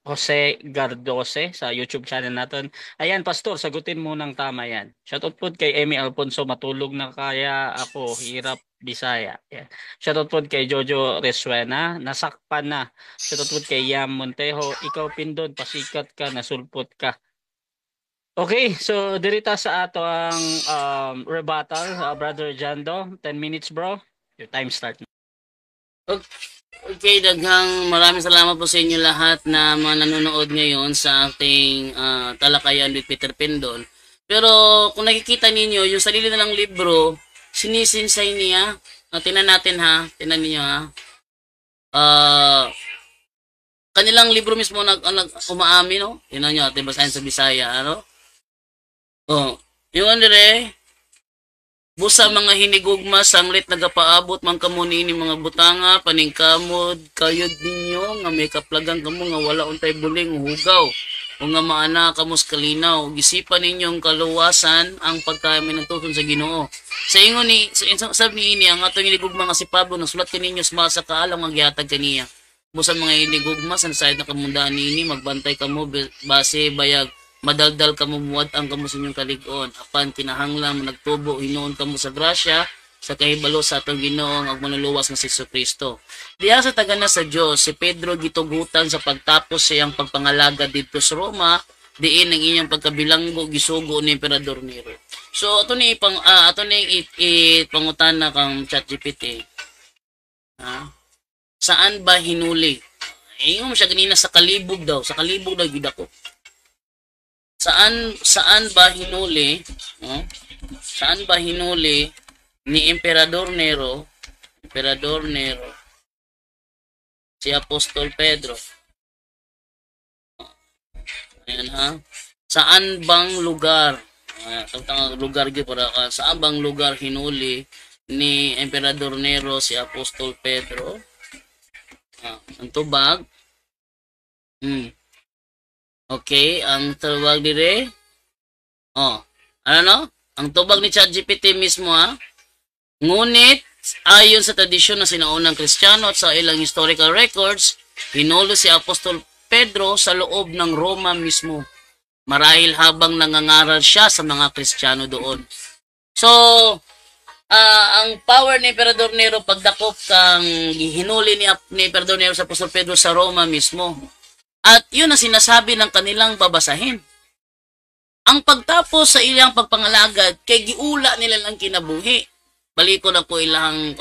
Jose Gardose sa YouTube channel natin. Ayan, Pastor, sagutin mo ng tama yan. Shoutout po kay Amy Alfonso. Matulog na kaya ako. Hirap Bisaya. Yeah. Shoutout po kay Jojo Resuena, nasakpan na. Shoutout po kay Yam Montejo, ikaw pindod, pasikat ka, nasulpot ka. Okay, so dirita sa ato ang rebuttal, Brother Jando. 10 minutes bro, your time start. Okay, daghang maraming salamat po sa inyo lahat na mga nanonood ngayon sa ating talakayan with Peter Pindon. Pero kung nakikita ninyo, yung sarili na lang libro, sinisinsay niya. Tingnan natin ha, tingnan niyo ha. Kanilang libro mismo umaamin, no? Tingnan nyo, ating basahin sa Bisaya, ano? Yung dire, busa mga hinigugma, sanglit nagapaabot, mang kamuni ni mga butanga, paningkamod, kayod ninyo, nga may kaplagan kamo, nga wala untay buling, hugaw. O nga maana kamos kalinaw, gisipan ninyong kaluwasan ang pagkamin ng tuton sa Ginoo. Sa ingon ni sabi ni ini ang atong hinigugma nga si Pablo nagsulat kaninyo sa kaalam nga gihatag kaniya. Busa mga hinigugma sa side na kamundaan niini magbantay kamo base bayag madaldal kamo muwad ang kamo sa inyong kalig-on. Apan kinahanglan nagtubo hinuon kamo sa grasya sa kahibalo sa atong Ginoo ang manluluwas nga si Jesucristo. Diha sa tagana sa Dios si Pedro gitugutan sa pagtapos siyang pagpangalaga didto sa Roma, diin ang inyong pagkabilanggo gisugo ni Emperador Nero. So ato ni pangutana kang ChatGPT. Saan ba hinuli? Ingon siya ganina sa kalibog daw gid ako. Saan ba hinuli? Saan ba hinuli ni Emperador Nero si Apostol Pedro? Ayan ha. Saan bang lugar? Lugar gyud para saan bang lugar hinuli ni Emperador Nero si Apostol Pedro? Ang tubag. Okay, ang tubag dire. Ano? Ang tubag ni ChatGPT mismo ha. Ngunit, ayon sa tradisyon ng sinaunang Kristiyano at sa ilang historical records, hinulo si Apostol Pedro sa loob ng Roma mismo. Marahil habang nangangaral siya sa mga Kristiyano doon. So, ang power ni Emperador Nero pagdakop kang hinuli ni Emperador Nero sa Apostol Pedro sa Roma mismo. At yun ang sinasabi ng kanilang babasahin. Ang pagtapos sa ilang pagpangalagad, kay giula nila lang kinabuhi. Baliko na po ilang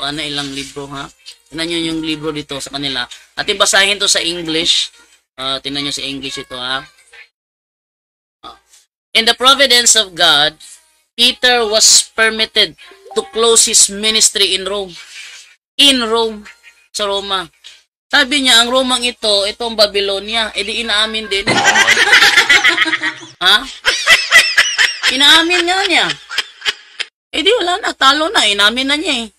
libro ha. Tingnan nyo yung libro dito sa kanila. At basahin to sa English. Tingnan nyo sa English ito ha. In the providence of God, Peter was permitted to close his ministry in Rome. In Rome. Sa Roma. Sabi niya, ang Romang itong Babylonia, edi inaamin din. Ha? Inaamin nga niya. Eh di wala na, talo na, inamin na niya eh.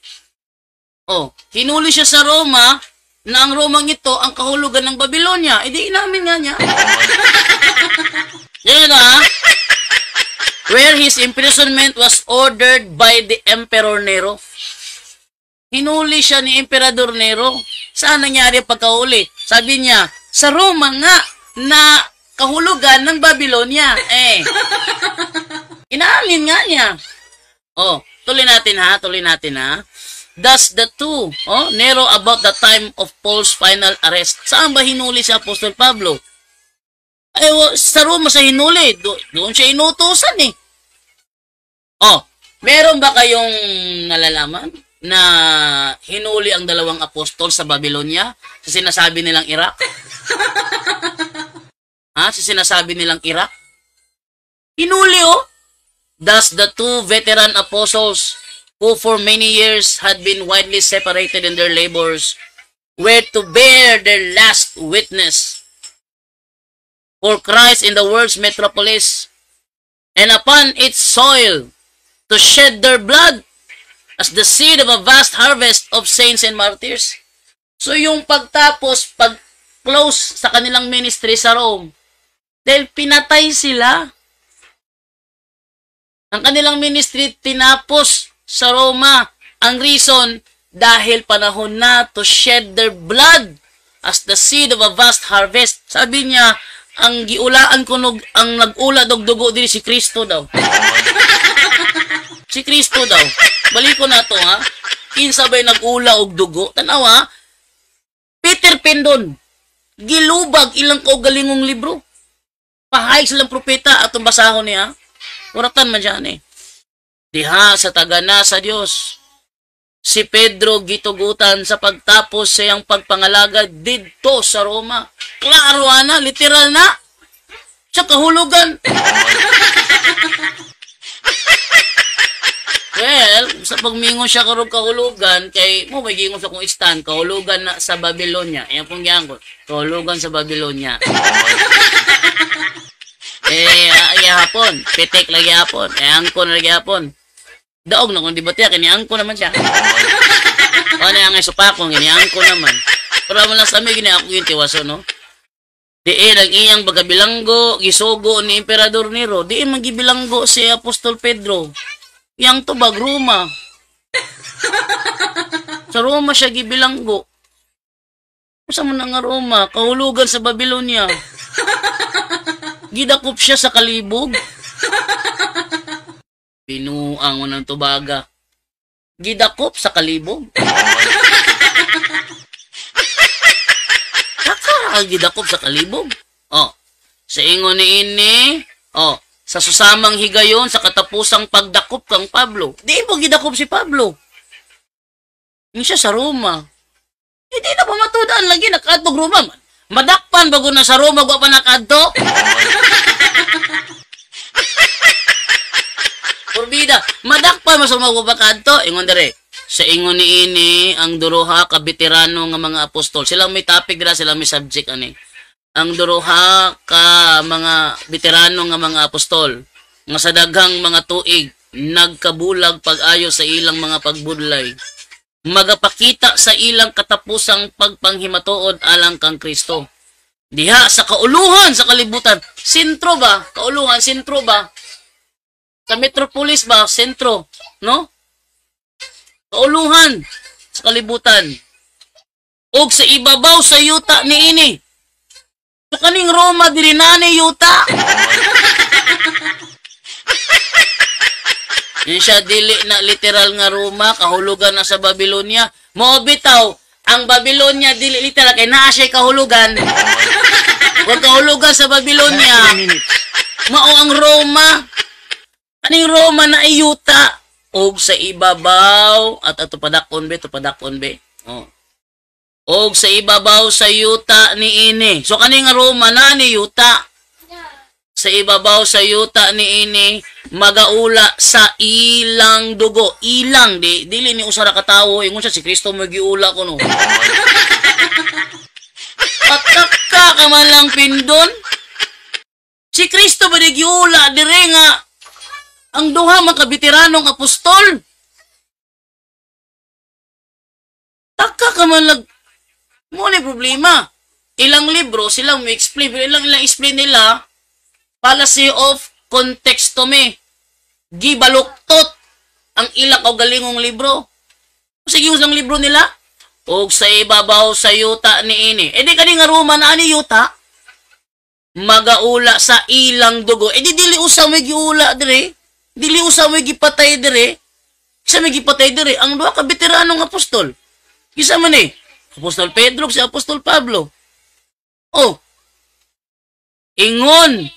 Hinuli siya sa Roma, na ang Romang ito, ang kahulugan ng Babylonia. Eh di inamin nga niya. Yan na, where his imprisonment was ordered by the Emperor Nero. Hinuli siya ni Emperador Nero. Saan nangyari ang pagkahuli? Sabi niya, sa Roma nga, na kahulugan ng Babylonia. Inaamin nga niya. Tuloy natin ha. Thus the two, Nero about the time of Paul's final arrest. Saan ba hinuli si Apostol Pablo? Sa Roma sa hinuli. Doon siya inutusan eh. Meron ba kayong nalalaman na hinuli ang dalawang apostol sa Babylonia? Sa sinasabi nilang Iraq? Sa sinasabi nilang Iraq? Hinuli Thus the two veteran apostles who for many years had been widely separated in their labors were to bear their last witness for Christ in the world's metropolis and upon its soil to shed their blood as the seed of a vast harvest of saints and martyrs. So yung pag-close sa kanilang ministry sa Rome, dahil pinatay sila. Ang kanilang ministry tinapos sa Roma. Ang reason, dahil panahon na to shed their blood as the seed of a vast harvest. Sabi niya, ang giulaan kunog, ang nag-ula dugo din si Kristo daw. Si Kristo daw. Balik ko na to ha. kinsa bay nag-ula og dugo. Tanawa, Peter Pendon, gilubag ilang kaugalingong libro. Pahay silang propeta atong basahon niya. Uratan man dyan eh. Diha sa tagana sa Dios. Si Pedro gitugutan sa pagtapos sa iyang pagpangalagad didto sa Roma. Klaro na, literal na. Sa kahulugan. Well, sa pagmingon siya karong kahulugan, kay mo may gingon sa kong stand, kahulugan na sa Babylonia. Yan pong giangkon, kahulugan sa Babylonia. Hapon, pitik lagi hapon, angkon lagi hapon. Daog na kung di ba tiya, kiniangko naman siya. O na yung supakong, kiniangko naman. Pero mo lang sa amin, ako yung tiwaso, no? Diin, ang iyang bagabilanggo, gisugo ni Emperador Nero, diin magibilanggo si Apostol Pedro. Yang tubag, Roma. Sa Roma siya gibilanggo. Sa mo na nga Roma, kahulugan sa Babylonia. Gidakop siya sa kalibog. Pinuang mo ng tubaga. Gidakop sa kalibog. Gidakop sa kalibog. Oh, sa ingon ni ini, oh, sa susamang higayon sa katapusang pagdakop kang Pablo. Di mo gidakop si Pablo. Yung siya sa Roma. Hindi na pa matudaan lagi nakadtog Roma. Madakpan bago na sa Roma wa pa nakadto. Porbida, madakpan mas umago pa kadto. Ingon dire. Sa ingon ni ini ang duruha ka veterano nga mga apostol. Silang may topic dira, silang may subject ani. Ang duruha ka mga veterano nga mga apostol nga sa daghang mga tuig nagkabulag pag-ayo sa ilang mga pagbudlay, magapakita sa ilang katapusang pagpanghimatuod alang kang Kristo. Diha sa kauluhan sa kalibutan, sentro ba? Kauluhan, sentro ba? Sa metropolis ba? Sentro, no? Kauluhan sa kalibutan. Og sa ibabaw sa yuta ni ini. So kaning Roma diri nani yuta. Yan siya dili na literal nga Roma, kahulugan na sa Babylonia. Mo bitaw, ang Babylonia dili literal kay naa siya kahulugan. Wag kahulugan sa Babylonia. Mao ang Roma. Kaning Roma na yuta. Og sa ibabaw at ato padakon be. Oh. Og sa ibabaw sa yuta ni ini. So kaning Roma na ni yuta. Sa ibabaw sa yuta ni ini magaula sa ilang dugo. Ilang dili ni usara ka tawo ingon siya si Kristo magiula ko no. Pataka ka man lang pindon. Si Kristo ba giula dire nga ang duha mga veteranong apostol. Taka ka man lang. Mo ni problema. Ilang libro silang may explain, ilang explain nila policy of contextome. Gibaluktot ang ilang kaugalingong libro. Sige yung libro nila. Og sa ibabaw sa yuta ni ini. E di kani nga Roma na ani yuta. Magaula sa ilang dugo. E di dili usaw may giula dire. Dili usaw may gipatay dire. Kisa may gipatay dire ang duha ka veteranong apostol. Kisa man eh. Apostol Pedro si Apostol Pablo. Oh. Ingon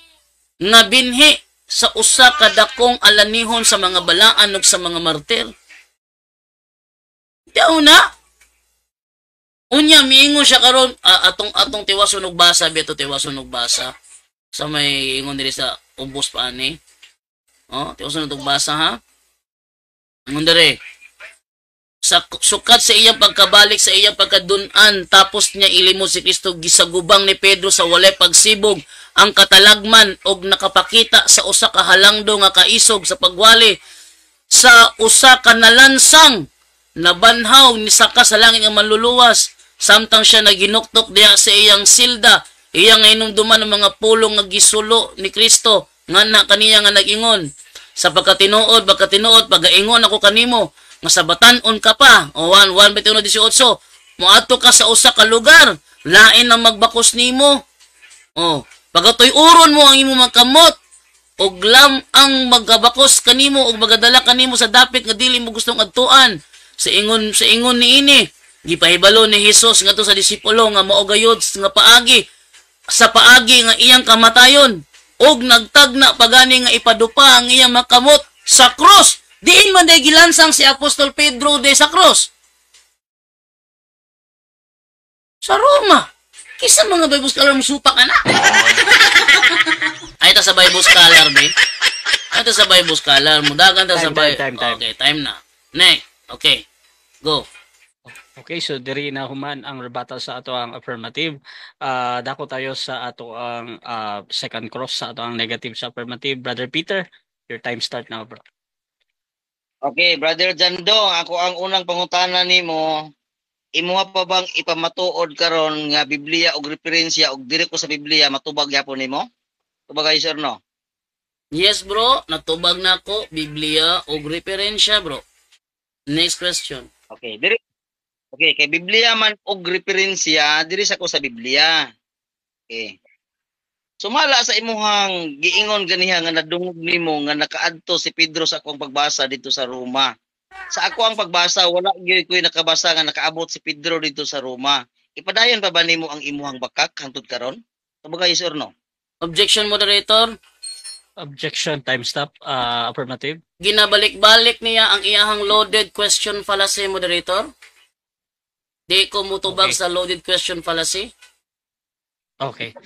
nga binhi sa usa ka dakong alanihon sa mga balaan ug sa mga martir. Diaw na. Unya miingon siya karon atong tiwason og basa beto tiwason og basa sa may ingon diri sa ubos pa ani. Oh, tiwason og basa ha. Ingon diri sa sukat sa iyang pagkabalik sa iyang pagkadun-an tapos niya ilimos si Kristo gisagubang ni Pedro sa walay pagsibog ang katalagman og nakapakita sa usa ka halangdo nga kaisog sa pagwali sa usa ka nalansang nabanhaw ni saka sa langit nga manluluwas samtang siya naginuktok diha sa iyang silda iyang hinumduman ng mga pulong nga gisulo ni Kristo nga na kaniya nga nag-ingon sa pagkatinuod pagaingon ako kanimo nga sabatan-on ka pa. O 1:21-18. Moadto ka sa usa ka lugar, lain ang magbakos nimo. O, pagatoy-uron mo ang imo magkamot, og lam ang magabakos kanimo og magadala kanimo sa dapit nga dili mo gustong adtuan. sa ingon ni ini gipahibalo ni Hesus ngadto sa disipulo nga mao gayud nga paagi sa paagi nga iyang kamatayon ug nagtagna pagani nga ipadupa ang iyang makamot sa krus. Diin man day gilansang si Apostol Pedro de sa krus. Sa Roma. Kisa mga Bible scholar musupak ana. Ay ta sa Bible scholar be. Ay ta sa Bible scholar mudagan ta sa Bible. Time. Okay, time na. Next. Okay. Go. Okay, so diri na human ang rebuttal sa ato ang affirmative. Dako tayo sa ato ang second cross sa ato ang negative sa affirmative. Brother Peter, your time start now, bro. Okay, Brother Jandong, ako ang unang pangutana nimo. Imuha pa bang ipamatuod karon nga Biblia og referensya og diri ko sa Biblia matubag gyapon nimo? Tubag kayo sir no? Yes, bro. Natubag na ako Biblia og referensya, bro. Next question. Okay, diri. Okay, kay Biblia man og referensya diri sa ko sa Biblia. Okay. Sumala sa imuhang giingon ganiha nga nadungog nimo nga nakaadto si Pedro sa akong pagbasa dito sa Roma. Sa ako ang pagbasa wala gyud ko'y nakabasa nga nakaabot si Pedro dito sa Roma. Ipadayon pa ba nimo ang imuhang bakak hangtod karon? Tabagay yes or no? Objection, moderator. Objection, time stop. Affirmative. Ginabalik-balik niya ang iyahang loaded question fallacy, moderator. Di ko mutubag Okay. sa loaded question fallacy. Okay.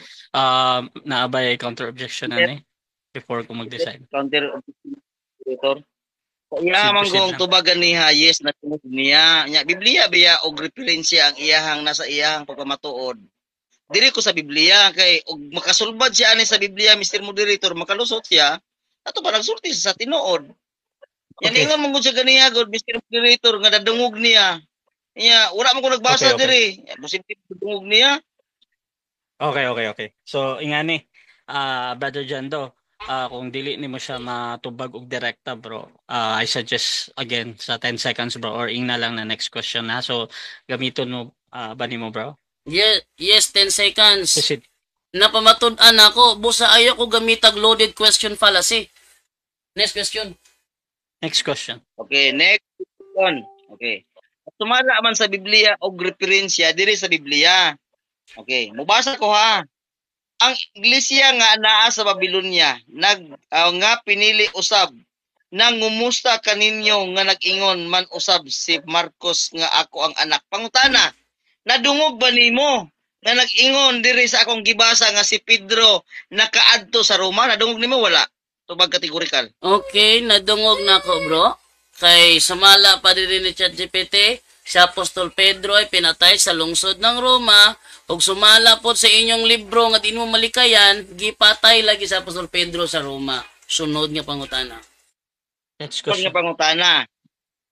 Naabay counter objection ani before ko mag-decide. Counter operator. Sa iya man Proceed gong lang. tubagan niya yes na tunod niya. Nya Biblia biya og referensya ang iyahang nasa iyahang pagpamatuod. Diri ko sa Biblia kay og makasulbad siya ani sa Biblia Mr. Moderator makalusot siya ato pa nagsulti sa tinuod. Yan Okay. ingon man gud siya ganiya god Mr. Moderator nga dadungog niya. Nya wala man ko nagbasa Okay. diri. Posible dungog niya. Okay. So, ingani, Brother Jando, kung dili nimo siya matubag og direkta, bro, I suggest again sa 10 seconds, bro, or ingna lang na next question na. So, gamiton mo ba nimo, bro? Yes, 10 seconds. Proceed. Napamatud-an ako. Busa ayaw ko gamitag loaded question fallacy. Next question. Next question. Okay, next question. Okay. Tumala man sa Biblia og referensya diri sa Biblia. Okay, mubasa ko ha. Ang iglesia nga naa sa Babylonia nga pinili usab nang ngumusta kaninyo nga nag-ingon man usab si Marcos nga ako ang anak. Pangutana, nadungog ba nimo nga nag-ingon diri sa akong gibasa nga si Pedro nakaadto sa Roma? Nadungog nimo wala? Tubag kategorikal. Okay, nadungog na ako, bro. Kay sumala pa din ni ChatGPT, si Apostol Pedro ay pinatay sa lungsod ng Roma. Ug sumala po sa inyong libro nga di mo malikayan, gipatay lagi sa Apostol Pedro sa Roma. Sunod nga pangutana. Next Kung nga question. pangutana.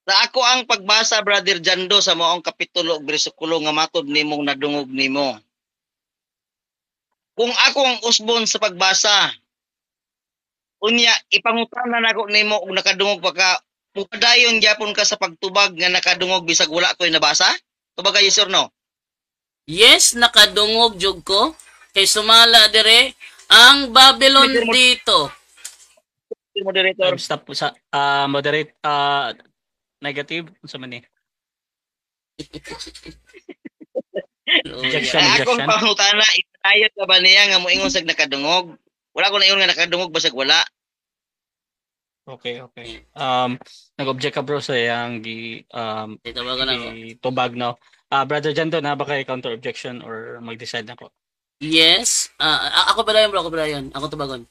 Sa ako ang pagbasa, Brother Jando, sa maong kapitulo ug bersikulo nga matod nimong nadungog nimo. Kung ako ang usbon sa pagbasa, unya ipangutana nako nimo ug nakadungog pa ka, mukadayon gyapon ka sa pagtubag nga nakadungog bisag wala ko'y nabasa? Tubag kayo sir no? Yes, nakadungog jud ko. Kay sumala dire ang Babylon dito. Mr. Moderator. Time stop po sa moderate negative sa man ni. Objection. Ay, akong pangutana, itayot ka ba niya nga moingon sag nakadungog? Wala ko na ingon nga nakadungog basag wala. Okay. Nag-object ka, bro, sa yang Itawagan ako. tubag no. Brother Jando, na ba kay counter objection or mag-decide na ko? Yes. Ako pala yun, bro. Ako pala yun. Ako tubagon.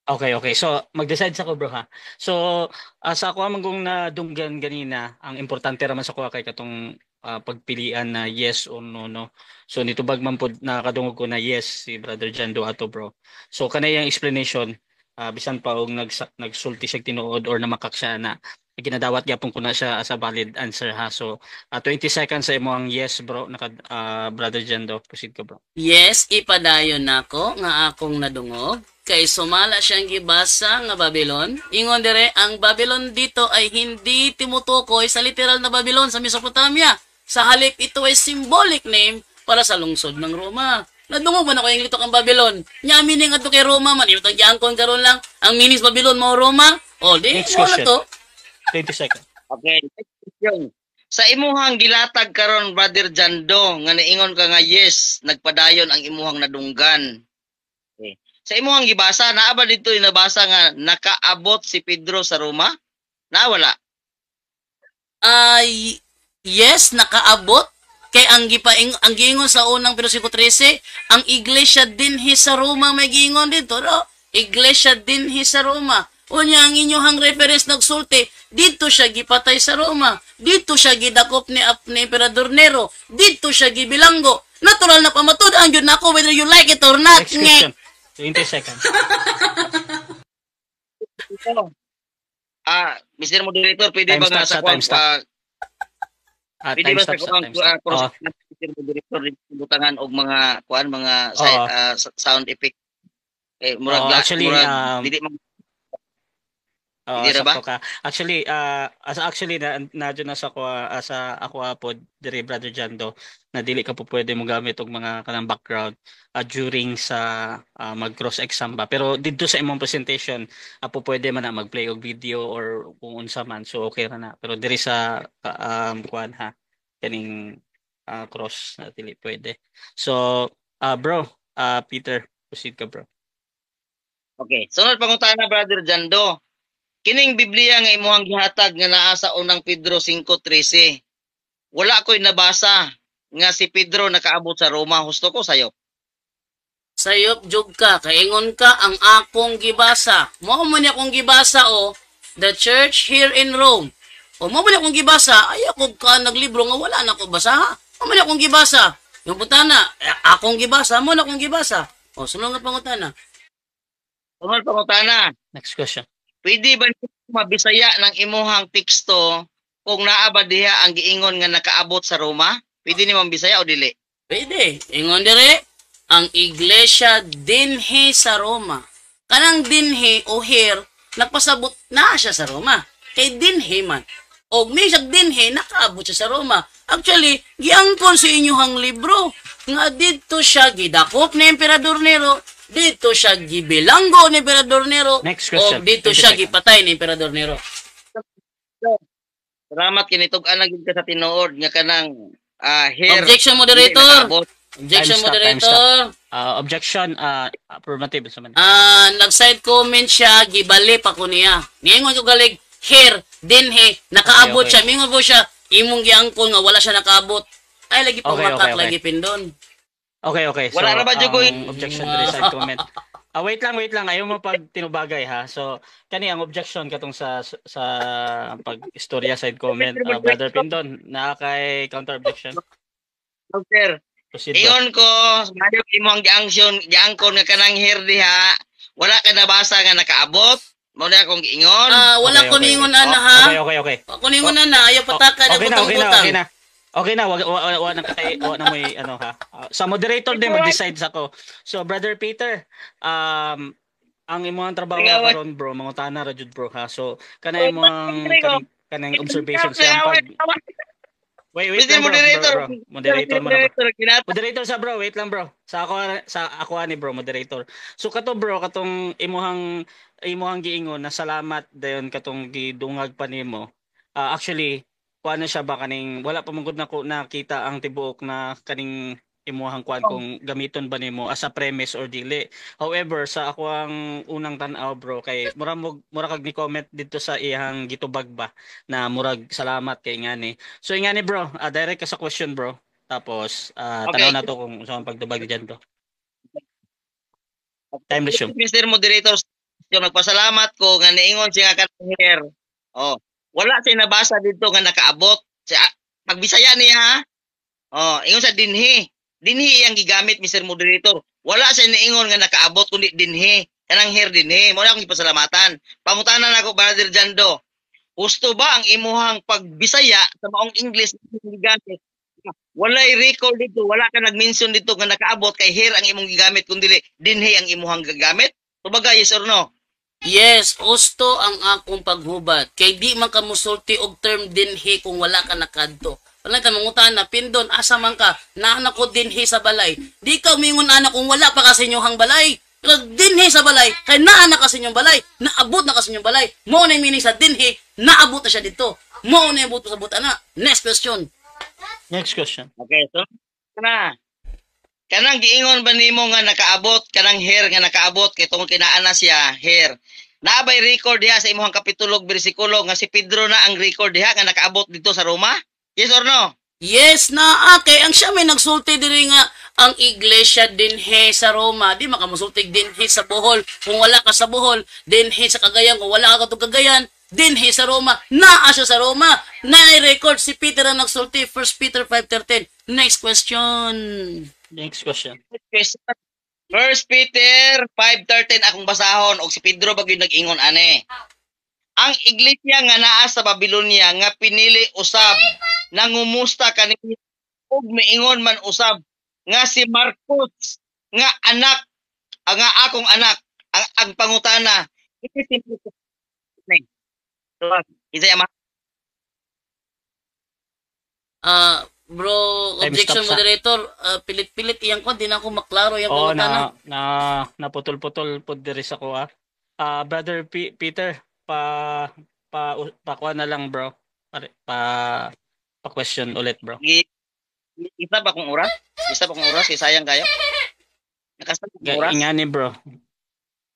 Okay. So, mag-decide sa ko, bro, ha? So, sa ako amang kung nadunggan ganina, ang importante raman sa ko kay katong pagpilian na yes o no, no. So, nitubag man po nakadungog ko na yes si Brother Jando ato, bro. So, kanay yung explanation, bisan pa og nagsulti siya tinuod or namakak siya na ginadawat gyapon ko na siya as a valid answer, ha. So 20 seconds sa imo ang yes, bro, Brother Jando, proceed ko, bro. Yes, ipadayon nako nga akong nadungog. Kay sumala siyang gibasa nga Babylon. Ingon dire, ang Babylon dito ay hindi timutukoy sa literal na Babylon sa Mesopotamia. Sa halip ito ay symbolic name para sa lungsod ng Roma. Nadungog man ako yung litok ang Babylon. Nya meaning ato kay Roma man. Ito giangkon karon lang. Ang meaning sa Babylon mo Roma. O, di Next mo na question. to. 20 seconds. Okay, next question. Sa imuhang gilatag karon Brother Jando nga niingon ka nga yes, nagpadayon ang imuhang nadunggan. Okay. Sa imuhang gibasa naa ba dito yung nabasa nga nakaabot si Pedro sa Roma? Wala. Yes, nakaabot. Kay ang giingon sa unang versikulo 13, ang iglesia dinhi sa Roma may giingon dito, no? Iglesia dinhi sa Roma. Unya ang inyong reference nagsulti, dito siya gipatay sa Roma. Dito siya gidakop ni Emperador Nero. Dito siya gibilanggo. Natural na pamatud-an yun nako whether you like it or not. Next question. 20 seconds. Mr. Moderator, pwede Time ba stop nga sa sa time stop. pwede Time ba stop sa sa kuwang time stop. Mr. Moderator butangan og mga Oo. sound effect. Murag Oo, actually, dili man Oo, Hindi na ba? sakto ka. Actually na sa ako po dire Brother Jando na dili ka po pwede mo gamit og mga kanang background during sa mag cross exam ba. Pero didto sa imong presentation po pwede man na mag-play og video or kung unsa man, so okay ra na. Pero diri sa kuan ha kaning cross na dili pwede. So bro, Peter, proceed ka bro. Okay. Sunod pangutana Brother Jando. Kining Biblia nga imuhang gihatag nga naa sa unang Pedro 5:13. Wala ko'y nabasa nga si Pedro nakaabot sa Roma. Husto ko sayo. Sayop jud ka, kaingon ka ang akong gibasa. Mao man ni akong gibasa the church here in Rome. Mao man ni akong gibasa, ay ako ka naglibro nga wala na ko basa. Mao man ni akong gibasa. Yung putana, akong gibasa, mo na akong gibasa. Sunod nga pangutana. Sunod pangutana. Next question. Pwede ba mabisaya ng imuhang teksto kung naa ba diha ang giingon nga nakaabot sa Roma? Pwede ni mabisaya o dili? Pwede. Ingon dire, ang iglesia dinhi sa Roma. Kanang dinhi o here, nagpasabot na siya sa Roma. Kay dinhi man. O misag dinhi, nakaabot siya sa Roma. Actually, giangkon sa inyong libro. Nga dito siya gidakop ni Emperador Nero. Dito siya gibilanggo ni Emperador Nero. Next question. O dito siya gipatay ni Emperador Nero. Salamat kinitug-an na gyud ka sa tinuod nga kanang here. Objection, moderator. Objection, Time stop, moderator. Objection, affirmative sa man. Nag-side comment siya, gibali pa ko niya. Niingon ko galig, here, dinhi, nakaabot Okay. siya. Mingon po siya, imong giangkon nga wala siya nakaabot. Ay, lagi pa Okay, makak, okay. lagi pindon. Okay. So, Wala na ba dyan ko objection to the side comment. Wait lang. Ayaw mo pag tinubagay ha. So, kani ang objection katong sa pag-istorya side comment. Brother Pindon, na kay counter objection. Sir, Proceed bro. ingon ko, mayog imong giangkon nga kanang here diha. Wala ka nabasa nga nakaabot. Mao na akong giingon. Wala ko ningon ana ha. Okay. Ako ningon ana, ayaw pataka na butang-butang. Okay na, wag na mo ha. Sa moderator din mag-decide sa ko. So Brother Peter, ang imong trabaho karon bro, mangutana ra jud bro ha. So kana imong kanang observation sa pag Wait lang bro. Moderator mo na bro. Moderator sa bro, wait lang bro. Sa ako ani bro, moderator. So kato bro, katong imuhang giingon na salamat dayon katong gidungag pa nimo. Actually kuan siya ba kaning wala pa mangud nako nakita ang tibuok na kaning imuhang kuan kung gamiton ba nimo as a premise or dili. However, sa ako ang unang tan-aw bro kay mura kag ni comment dito sa iyang gitubag ba na murag salamat kay ngani. So ingani bro, direct ka sa question bro. Tapos tanaw na to kung unsa man pagtubag diyan to. Time resume. Mr. Moderator, nagpasalamat ko nga niingon siya kanang here. Wala siya nabasa dito nga nakaabot. Pagbisaya niya ha. Ingon sa dinhi. Dinhi ang gigamit Mr. Moderator. Wala siya niingon nga nakaabot kundi dinhi. Kanang here dinhi. Mo na akong ipasalamatan. Pangutanan ako Brother Jando. Gusto ba ang imuhang pagbisaya sa maong English gigamit? Walay record dito, wala ka nag-mention dito nga nakaabot kay here ang imong gigamit kundi dinhi ang imuhang gagamit. Tubaga yes or no? Yes, gusto ang akong paghubat. Kay di man ka musulti og term dinhi kung wala ka nakadto. Wala ka mangutana, Pindon, asa man ka? Naana ko dinhi sa balay. Di ka umingon ana kung wala pa ka sa inyong balay. Dinhi sa balay, kay naana ka sa inyong balay. Naabot na ka sa inyong balay. Mo na meaning sa dinhi, naabot na siya dito. Mo na buto sa buta na. Next question. Next question. Okay, so na. Kanang giingon ba nimo nga nakaabot kanang hair nga nakaabot kay tungod kinaana siya hair. Naabay record diha sa imong kapitulo bersikulo nga si Pedro na ang record diha nga nakaabot dito sa Roma? Yes or no? Yes na kay ang siya may nagsulti diri nga ang iglesia dinhe sa Roma, di makamusultig dinhe sa Bohol. Kung wala ka sa Bohol, dinhe sa Cagayan. Kung wala ka to Cagayan, dinhe sa Roma. Naa siya sa Roma. Na-record si Peter ang nagsulti, 1 Peter 5:13. Next question. Next question. First Peter 5:13 akong basahon og si Pedro bagyo nag-ingon ane. Ang iglesia nga naa sa Babylonia nga pinili usab nangumusta kanini ug miingon man usab nga si Marcos nga anak nga akong anak ang pangutana Isaya ma Bro, Time objection stop sa- moderator, pilit-pilit iyang ko, di na ako maklaro yung Oh, pangutana. naputol-putol po diri sa ko ah. Brother Peter, pakuha na lang bro. Pa question ulit bro. isa ba kong oras? Isa ba kong oras? Sayang kayo? Nakasal kong oras? Ingani bro.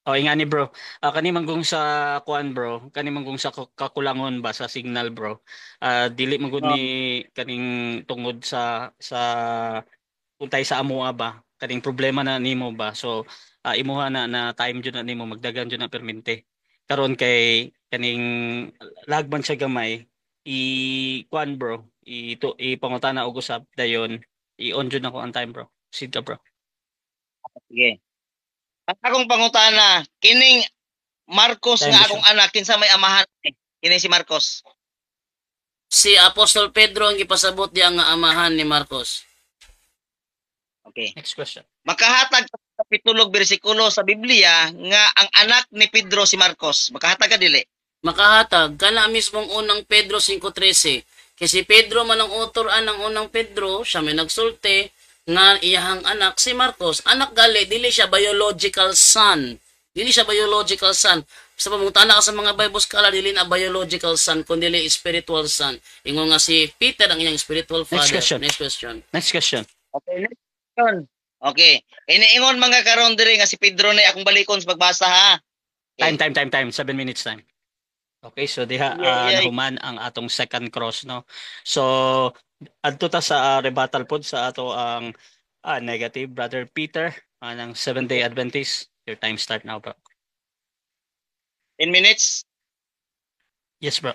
Oh, ingani bro. Kani manggong sa kuan bro, kani manggong sa kakulangon ba sa signal bro. Dili magud ni kaning tungod sa untay sa amoa ba, kaning problema na nimo ba. So imuha na time jud na nimo magdagan jud na permente. Karon kay kaning lagman siya gamay kuan bro, ipangutana og usab dayon i-on jud nako ang time bro. Sige bro. Sige. Ang akong pangutana, kining Marcos Time nga is akong anak, kinsa may amahan? Kining si Marcos. Si Apostol Pedro ang gipasabot diya nga amahan ni Marcos. Okay. Next question. Makahatag sa kapitulo bersikulo sa Biblia nga ang anak ni Pedro si Marcos. Makahatag ka dili? Makahatag, kana mismong unang Pedro 5:13. Kasi Pedro man ang utoran ng unang Pedro, siya may nagsulti nga iyahang anak si Marcos. Anak gali, dili siya biological son. Dili siya biological son. Sa pamutana ka sa mga Bible scholar, dili na biological son, kundi dili spiritual son. Ingon nga si Peter ang iyang spiritual father. question. Next question. Next question. Okay, next question. Okay. Iniingon mga karon diri nga si Pedro na akong balikon sa pagbasa ha. Time. 7 minutes time. Okay, so diha nahuman ang atong second cross no. So adto ta sa rebuttal pod sa ato ang negative brother Peter ng Seventh-day Adventist. Your time start now, bro. 10 minutes. Yes, bro.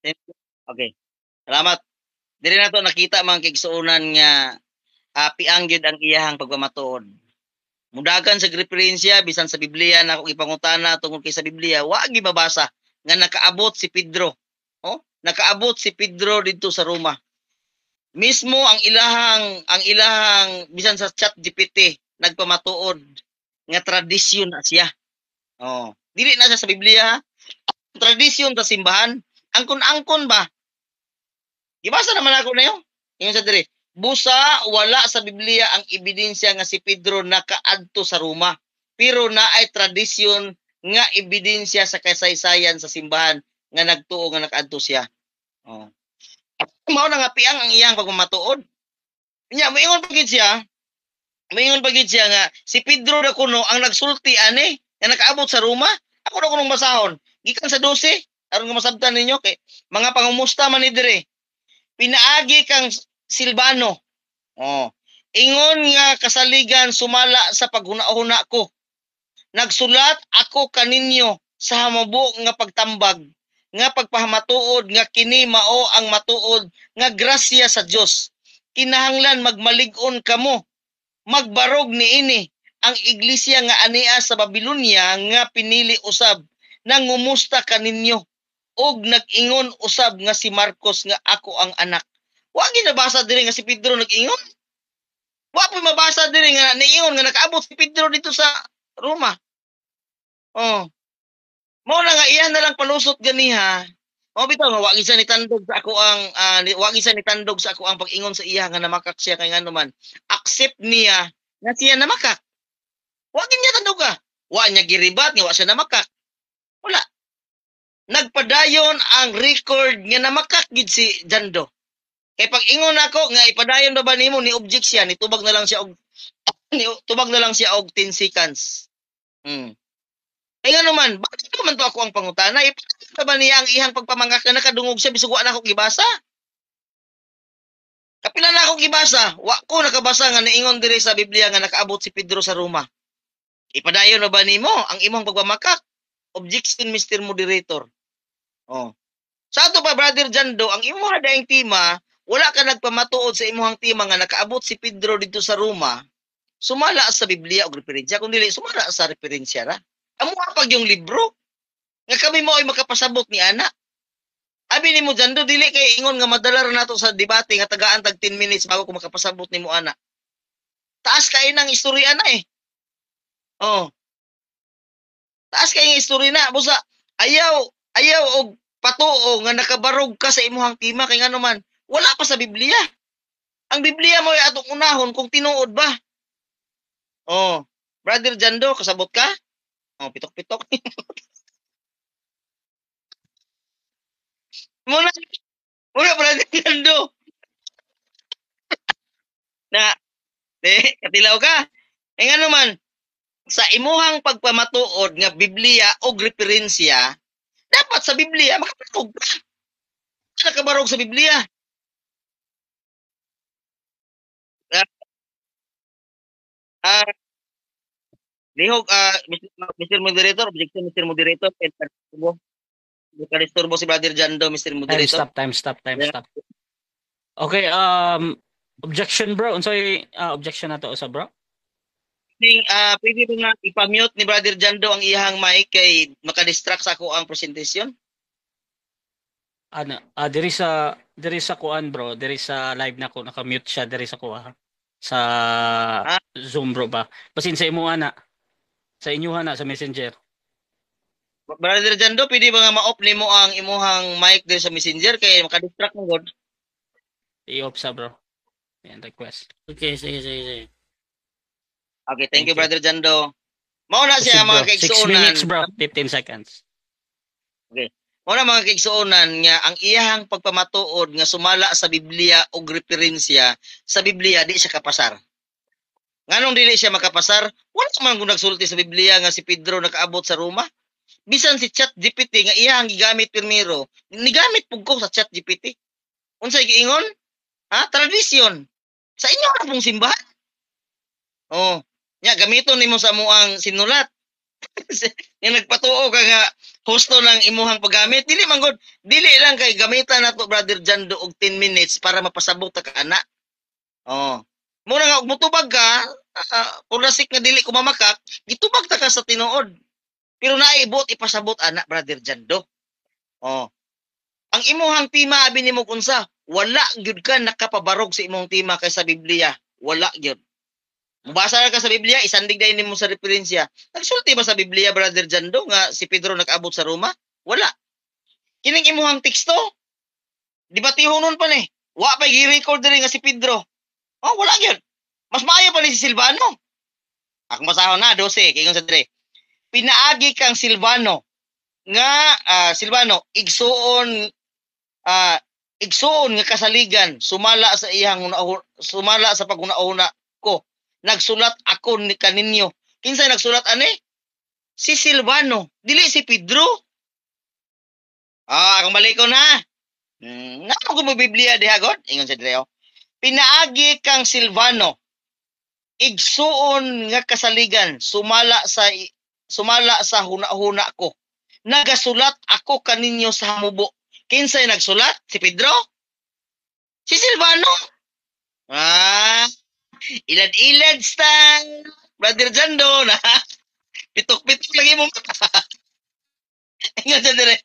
Okay. Salamat. Diri na to nakita mga kigsuunan nga piang gyud ang iyahang pagpamatuod. Mudagan sa referensya bisan sa Biblia na akong ipangutana tungod kay sa Biblia, wa gi mabasa nga nakaabot si Pedro. Oh, nakaabot si Pedro dito sa Roma. Mismo ang ilahang bisan sa ChatGPT nagpamatuod nga tradisyon na siya. Oh, dili na siya sa Biblia. Tradisyon sa simbahan, angkon-angkon ba? Gibasa naman ako na yun. Yung sa diri, busa wala sa Biblia ang ebidensya nga si Pedro nakaadto sa Roma. Pero naay tradisyon nga ebidensya sa kasaysayan sa simbahan nga nagtuo nga nakaadto siya. Oh. Mao na nga piang ang iyang pagmamatuod. Nya moingon pagid siya. Moingon pagid siya nga si Pedro na kuno ang nagsulti ani nga nakaabot sa Roma. Ako na kunong basahon. Gikan sa 12 aron nga masabtan ninyo kay mga pangumusta man ni dire. Pinaagi kang Silvano. Oh. Ingon nga kasaligan sumala sa paghuna-huna ko. Nagsulat ako kaninyo sa hamabo nga pagtambag nga pagpahamatuod nga kini mao ang matuod nga grasya sa Dios. Kinahanglan magmalig-on kamo. Magbarog niini ang iglesia nga ania sa Babylonia nga pinili usab nangumusta kaninyo og nag-ingon usab nga si Marcos nga ako ang anak. Wa ginabasa diri nga si Pedro nag-ingon. Wa pa mabasa diri nga niingon nga nakaabot si Pedro dito sa Roma. Oh. Mao na nga iyan na lang palusot ganiha. Mao bitaw nga wa gisa ni tandog sa ako ang wa gisa ni tandog sa ako ang pag-ingon sa iya nga namakak siya kay ngano man. Accept niya nga siya namakak. Wa gid niya tandog ka. Wa niya giribat nga wa siya namakak. Wala. nagpadayon ang record nga namakak gid si Jando. Kay pag ingon ako nga ipadayon ba nimo ni object siya, nitubag na lang siya og tubag na lang siya og 10 seconds. Ay nga naman, bakit naman to ako ang pangutana? Ipakita ba niya ang ihang pagpamangak na nakadungog siya bisug wa na ako gibasa? Kapila na ako gibasa, wa ko nakabasa nga niingon diri sa Biblia nga nakaabot si Pedro sa Roma. Ipadayon na ba nimo ang imong pagpamakak? Objection, Mr. Moderator. Oh. Sa ato pa, Brother Jando, ang imong daing tima, wala ka nagpamatuod sa imong tima nga nakaabot si Pedro dito sa Roma, sumala sa Biblia o referensya, kung dili, sumala sa referensya ra. Amo pag yung libro, nga kami mo ay makapasabot ni ana. Abi ni mo Jando, dili kay ingon nga madala ra nato sa debate nga tagaan tag 10 minutes bago ko makapasabot ni mo ana. Taas kay nang istorya na eh. Oh. Taas kay nga istorya na. Busa, ayaw og patuo nga nakabarog ka sa imuhang tima kay ngano man wala pa sa Biblia. Ang Biblia mo ay atong unahon kung tinuod ba. Oh, Brother Jando, kasabot ka? Oh, pitok-pitok. muna, Brother Jando. Na, katilaw ka. Eh nga naman, sa imuhang pagpamatuod nga Biblia o referensya, dapat sa Biblia makabarog ka. Nakabarog sa Biblia. Lihog, Mr. Moderator, objection, Mr. Moderator, disturbo si Brother Jando, Mr. Moderator. Time stop. Okay, objection bro. Unsay objection nato usa bro? Pwede ba nga ipamute ni Brother Jando ang iyang mic kay makadistract sa ako ang presentation? Ano, diri sa kuan bro, diri sa live na ko naka-mute siya diri sa kuha. Sa Zoom bro ba? Basin sa imo ana. Sa inyo na sa Messenger. Brother Jando, pwede ba nga ma-off nimo ang imuhang mic diri sa Messenger kay makadistract mo god? I-off sa bro. Yan request. Okay, sige. Okay, thank you Brother Jando. Mao na siya mga 6 kaigsuonan. minutes bro, 15 seconds. Okay. Mao na mga kaigsuonan nga ang iyang pagpamatuod nga sumala sa Biblia og referensya sa Biblia di siya kapasar. Nganong dili siya makapasar? Wala man kung nagsulti sa Biblia nga si Pedro nakaabot sa Roma. Bisan si ChatGPT nga iyang gigamit pirmiro, nigamit pug ko sa ChatGPT. Unsay giingon? Tradisyon. Sa inyo ra pong simbahan. Oh, nya gamiton nimo sa amuang sinulat. Nga nagpatuo ka nga husto ng imuhang paggamit, dili man gud, dili lang kay gamitan nato Brother Jando og 10 minutes para mapasabot ta ka ana. Oh. Muna nga, mutubag ka, kung nasik nga dili kumamakak, gitubag ta ka sa tinuod. Pero naibot, ipasabot, anak, Brother Jando. Oh. Ang imuhang tima, abi ni mo kunsa, wala gyud ka nakapabarog sa imong tima kay sa Biblia. Wala gyud. Mubasa ka sa Biblia, isandig dahil mo sa referensya. Nagsulti ba sa Biblia, Brother Jando, nga si Pedro nag-abot sa Roma? Wala. Kining imuhang teksto, di ba tihunon pa ni? Wa pa gi-record diri nga si Pedro. Oh, wala gyud. Mas maayo pa ni si Silvano. Akong masahon na 12 kay sa dire. Pinaagi kang Silvano nga Silvano igsuon nga kasaligan sumala sa iyang sumala sa paguna-una ko. Nagsulat ako ni kaninyo. Kinsay nagsulat ani? Si Silvano, dili si Pedro. Akong maliko na. Nga mo Biblia diha god? Ingon sa dire. Pinaagi kang Silvano, igsuon nga kasaligan, sumala sa huna-huna ko. Nagasulat ako kaninyo sa hamubo. Kinsay nagsulat? Si Pedro? Si Silvano? Ilad-ilad style. Brother Jando na. Pitok-pitok lagi mo. Ingat sa dire.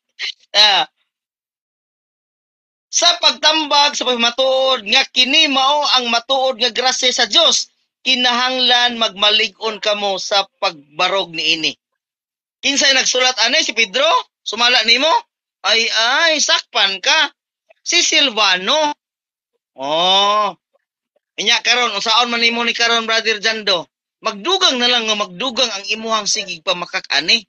Sa pagtambag sa pagmatuod nga kini mao ang matuod nga grasya sa Dios, kinahanglan magmalig-on kamo sa pagbarog niini. Kinsay nagsulat ani si Pedro? Sumala nimo? Ay sakpan ka. Si Silvano. Oh. Inya karon unsaon man nimo ni karon Brother Jando? Magdugang na lang nga magdugang ang imuhang sigig pamakak ani.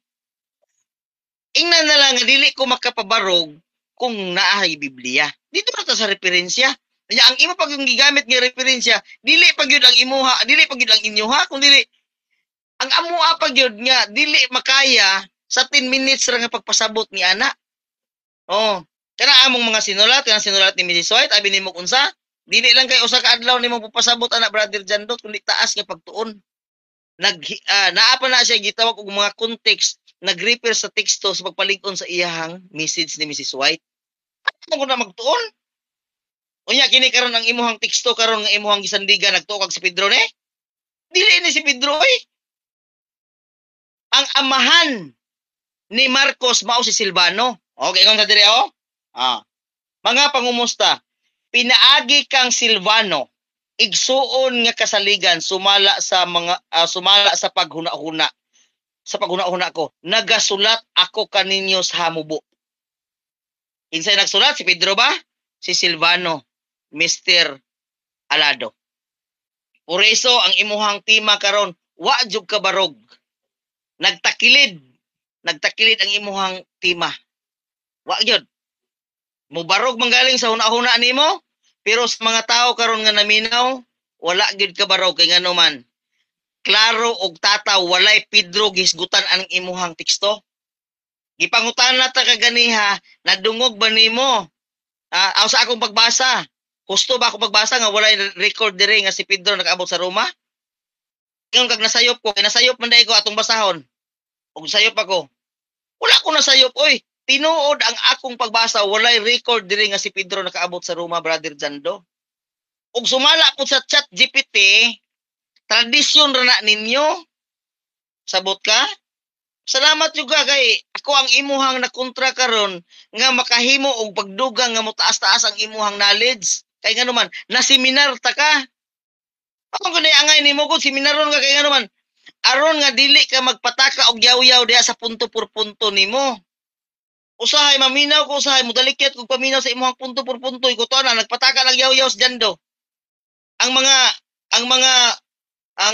Ingnan na lang nga dili ko makapabarog kung naahay Biblia. Dito na ta sa referensya. Kanya ang imo pag yung gigamit nga referensya, dili pag yun ang imuha, dili pag yun ang inyuha, kung dili ang amuha pag yun nga dili makaya sa 10 minutes ra nga pagpasabot ni ana. Oh, kana among mga sinulat, kana sinulat ni Mrs. White, abi nimo unsa? Dili lang kay usa ka adlaw nimo pagpasabot ana Brother Jandot, kundi taas nga pagtuon. Naa pa na siya gitawag og mga context, nag-refer sa teksto sa pagpalig-on sa iyahang message ni Mrs. White. Ano ko na magtuon? Unya kini karon ang imuhang teksto karon nga imuhang gisandigan nagtuo kag si Pedro ni? Dili ni si Pedro oy. Ang amahan ni Marcos mao si Silvano. Okay, kung sa dire oh. Mga pangumusta, pinaagi kang Silvano, igsuon nga kasaligan sumala sa mga sumala sa paghuna-huna. Sa paghuna-huna ko, nagasulat ako kaninyo sa hamubo. Kinsay nagsulat? Si Pedro ba? Si Silvano, Mr. Alado. Por eso ang imuhang tema karon, wa jud ka barog. Nagtakilid ang imuhang tema. Wa jud. Mubarog manggaling sa huna-huna nimo, pero sa mga tao karon nga naminaw, wala gid ka barog kay ngano man. Klaro og tataw walay Pedro gisgutan ang imuhang teksto. Gipangutan na ta kaganiha, nadungog ba nimo? Aw sa akong pagbasa. Husto ba ako pagbasa nga walay record dire nga si Pedro nag-abot sa Roma? Ingon kag nasayop ko, kay nasayop man dai ko atong basahon. Og sayop ako. Wala ko nasayop oy. Tinuod ang akong pagbasa, walay record dire nga si Pedro nakaabot sa Roma, Brother Jando. Ug sumala po sa chat GPT, tradisyon ra na ninyo. Sabot ka? Salamat juga kay ako ang imuhang nakontra karon nga makahimo og pagdugang nga motaas-taas ang imuhang knowledge. Kay ngano man, na seminar ta ka. Ako kunay angay nimo gud seminaron ka kay ngano man. Aron nga dili ka magpataka og yaw-yaw diha sa punto por punto nimo. Usahay maminaw ko usahay mudalikyat kog paminaw sa imuhang punto por punto iko to na nagpataka lang yaw-yaw sa Jando. Ang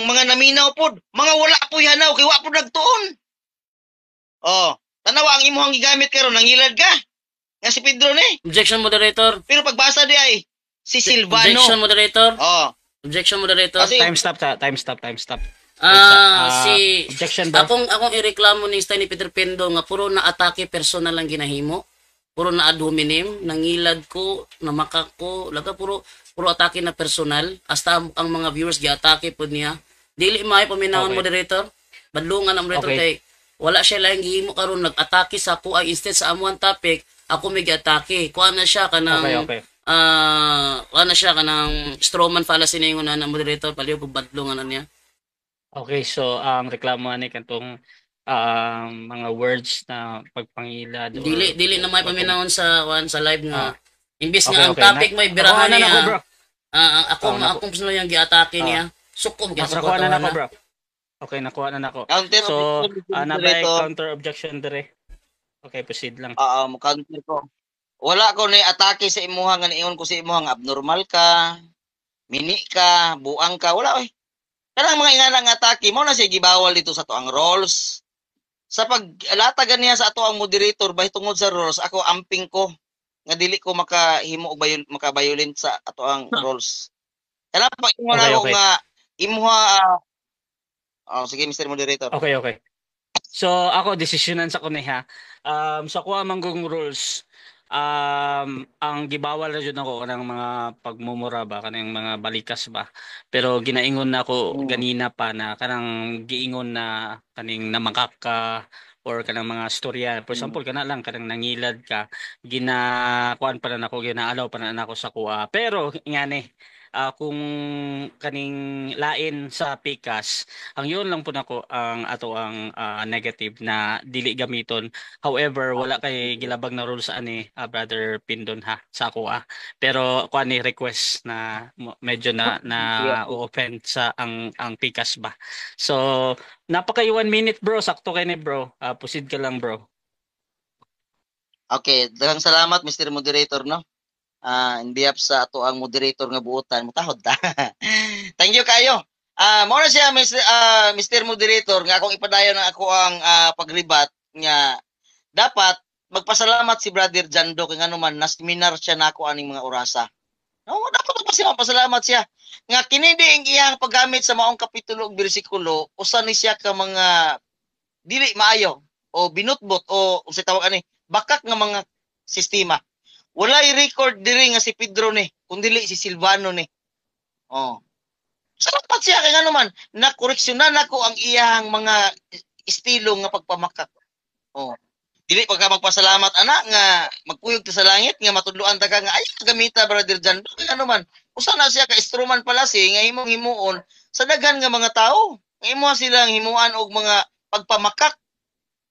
mga naminaw pod, mga wala po hanaw kay wa pod nagtuon. Oh, tanawa ang imuhang gigamit karon nangilad ka. Nga si Pedro ni. Objection, moderator. Pero pagbasa di ay si Silvano. Objection, moderator. Oh. Objection, moderator. Kasi- Time stop. Objection ba? Akong ireklamo ni Stein ni Peter Pendo nga puro na atake personal lang ginahimo. Puro na ad hominem, nangilad ko, namakak ko, laga puro atake na personal. Hasta ang mga viewers gi-atake pod niya. Dili may paminawon Okay. moderator. Badlungan ang moderator Okay. kay wala siya lang gihimo karon nag-atake sa ako ay instead sa amuang topic, ako may gi-atake. Kuha na siya kanang Okay. kuha na siya kanang strawman fallacy na yung na moderator paliw kung badlungan na niya. Okay, so ang reklamo ani kantong mga words na pagpangilad or- Dili na may paminawon sa live nga imbis Okay, nga ang okay. topic may birahan Nakuha na ako, niya. bro. Akong personal yung gi-atake niya. Sukom kaya Nakuha na ako, bro. Okay, nakuha na ako. Counter So, objection nabay dito. counter objection dire. Okay, proceed lang. Mo counter ko. Wala ko ni atake sa imuha nga niingon ko sa imuha nga abnormal ka, mini ka, buang ka, wala oy. Kanang mga ingana nga atake mo na siya gibawal dito sa toang roles. Sa paglatagan niya sa ato ang moderator bahay tungod sa roles, ako amping ko nga dili ko makahimo og makabayolent sa ato ang roles. Kaya pag ingon Okay, ako okay. nga imuha sige Mr. Moderator. Okay. So, ako desisyonan sa kunay ha. Sa kuha manggong rules, ang gibawal na jud ako kanang mga pagmumura ba kanang mga balikas ba. Pero ginaingon na ako ganina pa na kanang giingon na kaning namakak ka or kanang mga storya. For example, kana lang kanang nangilad ka, ginakuan pa na ako, ginaalaw pa na ako sa kuha. Pero ingani kung kaning lain sa pikas, ang yun lang po nako ang ato ang negative na dili gamiton. However, wala kay gilabag na rules ani Brother Pindon ha sa ako Pero ako ni request na medyo na offend sa ang pikas ba. So, napaka 1 minute bro, sakto kay ni bro. Proceed ka lang bro. Okay, daghang salamat Mr. Moderator no. In behalf sa ato ang moderator nga buotan, mutahod ta. Thank you kayo. Mao na siya Mr. Moderator nga akong ipadayon ang ako ang pagribat nga dapat magpasalamat si Brother Jando kay ngano man na-seminar siya nako aning mga orasa. No, dapat magpasalamat siya. Nga kini di ang iyang paggamit sa maong kapitulo ug bersikulo, usa ni siya ka mga dili maayo o binutbot o unsay tawag ani, bakak nga mga sistema. Wala i-record diri nga si Pedro ni, kundi si Silvano ni. Oh. Salamat siya kay ngano man nakoreksyonan nako ang iyang mga estilo nga pagpamakak. Oh. Dili pagka magpasalamat ana nga magkuyog ta sa langit nga matudloan ta ka nga ay gamita Brother Jan. Kay ano man, usa na siya ka instrument pala si nga himong himuon sa daghan nga mga tao. Nga imo silang himuan og mga pagpamakak.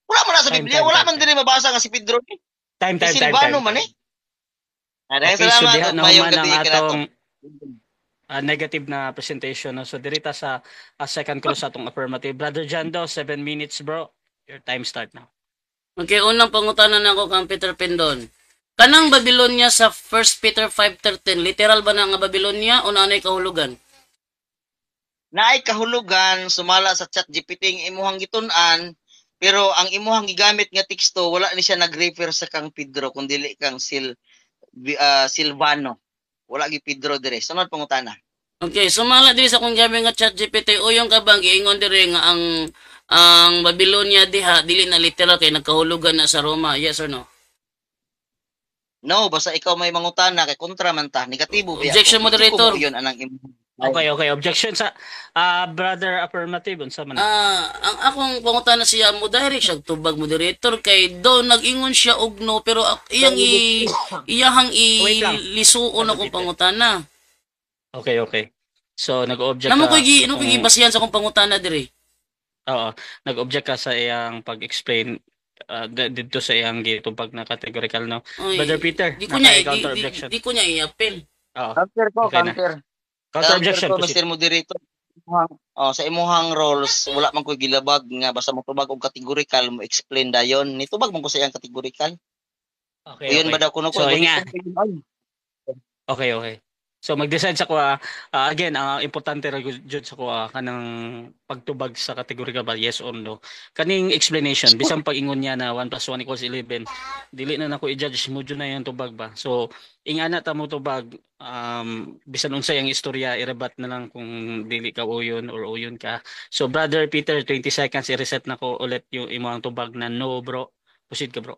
Wala man na sa Biblia, wala man diri mabasa nga si Pedro ni. Si Silvano man eh. Okay, so Salamat diha ug na mayong human ang gabi kanato. atong negative na presentation. No? So dirita sa second close atong affirmative. Brother Jando, 7 minutes bro. Your time start now. Okay, unang pangutanan nako kang Peter Pendon. Kanang Babylonia sa 1 Peter 5:13, literal ba na nga Babylonia o naanay kahulugan? Naay kahulugan sumala sa ChatGPT ang imuhang gitun-an, pero ang imuhang gigamit nga teksto wala ni siya nag-refer sa kang Pedro kundi dili kang Silvano. Wala gi Pedro dire. Sunod pangutana. Okay, sumala diri sa kung gabi nga ChatGPT o yung kabang giingon diri nga ang Babylonia diha dili na literal kay nagkahulugan na sa Roma. Yes or no? No, basta ikaw may mangutana kay kontra man ta. Negatibo biya. Objection, moderator. Yun anang imuhang. Okay. Objection sa brother affirmative unsa man. Ang akong pangutana siya mo direct siya tubag moderator kay do nag-ingon siya og no pero iyahang Wait lang. ilisuon akong pangutana. Okay. So nag-object Namo ka. ko gibasihan sa akong pangutana diri. Oo, nag-object ka sa iyang pag-explain dito sa iyang gitubag na categorical no. Oy, Brother Peter, di ko niya counter objection. di ko niya i-appeal. Oo. Counter ko, Okay na. counter. Counter objection. Counter ko, Mr. Moderator. Sa imuhang roles, wala man ko gilabag nga basta motubag og categorical mo explain dayon. Nitubag man ko sa iyang categorical. Okay. Uyon ba daw kuno ko? So, hinga. Okay. So mag-decide sa kuha again ang importante ra jud sa kuha kanang pagtubag sa categorical ba yes or no. Kaning explanation bisan pag-ingon niya na 1 + 1 = 11 dili na nako i-judge mo jud na yung tubag ba. So ingana ta mo tubag bisan unsa yang istorya i-rebat na lang kung dili ka uyon or uyon ka. So brother Peter 20 seconds i-reset na ko ulit yung imong tubag na no bro. Proceed ka bro.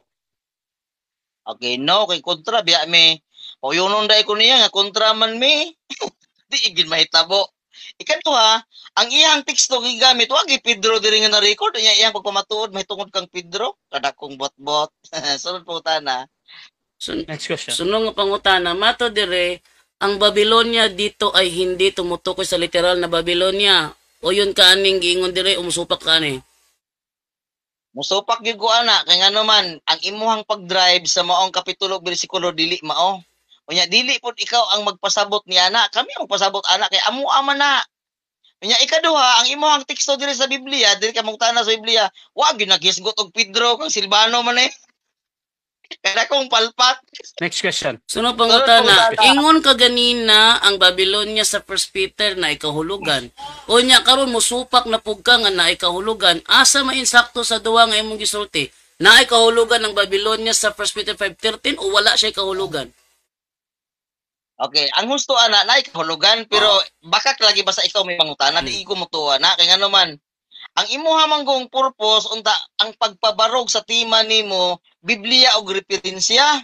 Okay, no, kay kontra biya me. O yun nung dahil ko niya nga, kontra man me. Di igin mahitabo. Ikaduha, ang iyang teksto gigamit, wag Pedro diri nga na-record, iyang pagpamatuod, may tungod kang Pedro, kada kong bot-bot. Sunod po tana. Next question. Sunod nga pangutana, mato dire, ang Babylonia dito ay hindi tumutukoy sa literal na Babylonia. O yun kaaning giingon dire, umusupak ka ani. Musupak gyud ko ana kay ngano man ang imuhang pag-drive sa maong kapitulo bersikulo dili mao. Unya dili pud ikaw ang magpasabot ni ana, kami ang magpasabot ana kay amo man na. Unya ikaduha ang imuhang teksto diri sa Biblia, diri ka mangutana sa Biblia, wa gyud nagisgot og Pedro kang Silvano man eh. Kada kong palpak. Next question. Sunod pangutana, ingon ka ganina ang Babylonia sa 1 Peter na ikahulugan. O nya karon musupak na pug ka nga na ikahulugan, asa mainsakto sa duwa nga imong gisulti? Na ikahulugan ng Babylonia sa 1 Peter 5:13 o wala siya ikahulugan? Okay, ang gusto ana na ikahulugan pero bakak lagi basta ikaw may mangutana di ko mutuwa na kay ngano man. Ang imuha manggong purpose unta ang pagpabarog sa tema nimo Biblia og referensya.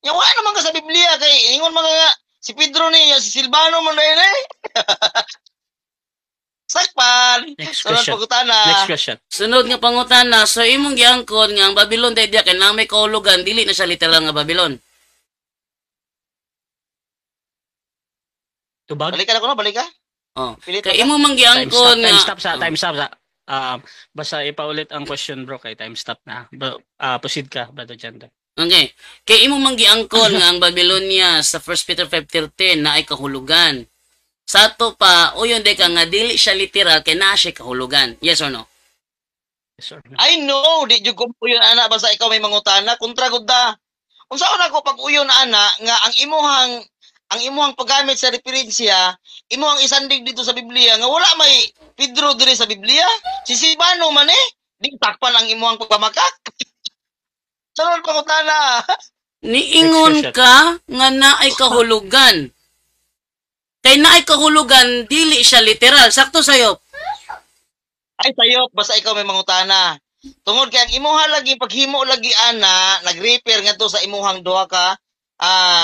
Nya wala naman ka sa Biblia kay ingon man nga si Pedro ni si Silvano man dai eh. Sakpan. Next Sunod question. pagutana. Next question. Sunod nga pangutana, so imong giangkon nga ang Babylon dai diya kay na may kahulugan, dili na siya literal nga Babylon. Tubag? Balik ka na kuno, balik ka. Oh. Pilit Kay ka. imo man giangkon nga Time stop sa. Basta ipaulit ang question bro kay time stop na. Bro, proceed ka brother Jando. Okay. Kay imo man giangkon nga ang Babylonia sa 1 Peter 5:13 na ay kahulugan. Sa to pa, o yun de ka nga dili siya literal kay naa siya kahulugan. Yes or no? Yes sir. I know, di jud ko uyon ana basta ikaw may mangutana kontra gud da. Unsa ako pag uyon ana nga ang imuhang paggamit sa referensya, imuhang isandig dito sa Biblia nga wala may Pedro diri sa Biblia. Si Silvano man eh, di takpan ang imuhang pagpamakak. Sunod pangutana. Niingon Next question. ka nga naay kahulugan. Kay naay kahulugan, dili siya literal. Sakto sayo. Ay sayop, basta ikaw may mangutana. Tungod kay ang imuha lagi paghimo lagi ana, nag-refer ngadto sa imuhang duha ka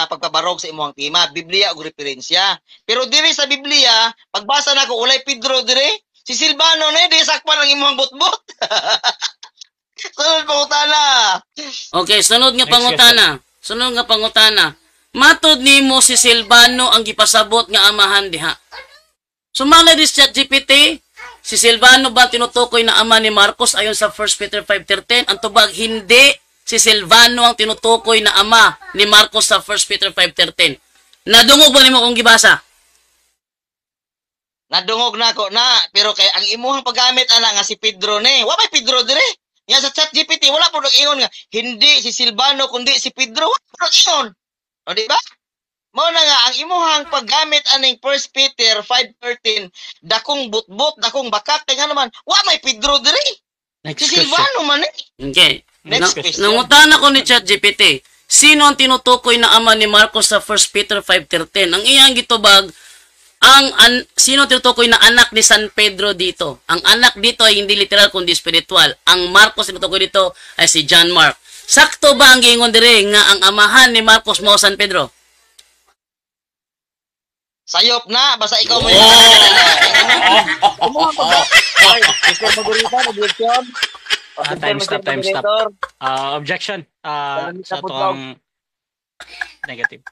pagpabarog sa imuhang tema, Biblia ug referensya. Pero diri sa Biblia, pagbasa nako ulay Pedro diri, si Silvano na di sakpan ang imuhang butbot. Sunod pangutana. Okay, sunod nga Next pangutana. Sunod nga pangutana. Matod nimo si Silvano ang gipasabot nga amahan diha. Sumala dis ChatGPT, si Silvano ba tinutukoy na ama ni Marcos ayon sa 1 Peter 5:13? Ang tubag hindi si Silvano ang tinutukoy na ama ni Marcos sa 1 Peter 5:13. Nadungog ba nimo kung gibasa? Nadungog na ako na, pero kay ang imuhang paggamit ana nga si Pedro ni. Wa may Pedro dire. Nga sa ChatGPT wala po nag-ingon nga hindi si Silvano kundi si Pedro. Wala ingon. O di ba? Mao na nga ang imuhang paggamit aning 1 Peter 5:13 dakong butbot, dakong bakak kay nga naman wa may Pedro dire. Next Si question. Silvano man eh. Okay. Next question. Nangutan ako ni ChatGPT. Sino ang tinutukoy na ama ni Marcos sa 1 Peter 5:13? Ang iyang gitubag sino tinutukoy na anak ni San Pedro dito? Ang anak dito ay hindi literal kundi spiritual. Ang Marcos tinutukoy dito ay si John Mark. Sakto ba ang giingon dire nga ang amahan ni Marcos mao San Pedro? Sayop na, basta ikaw mo Oh! Imuhang paggamit. Mr. Magurita, objection. Time stop. Objection. Sa tuwang negative.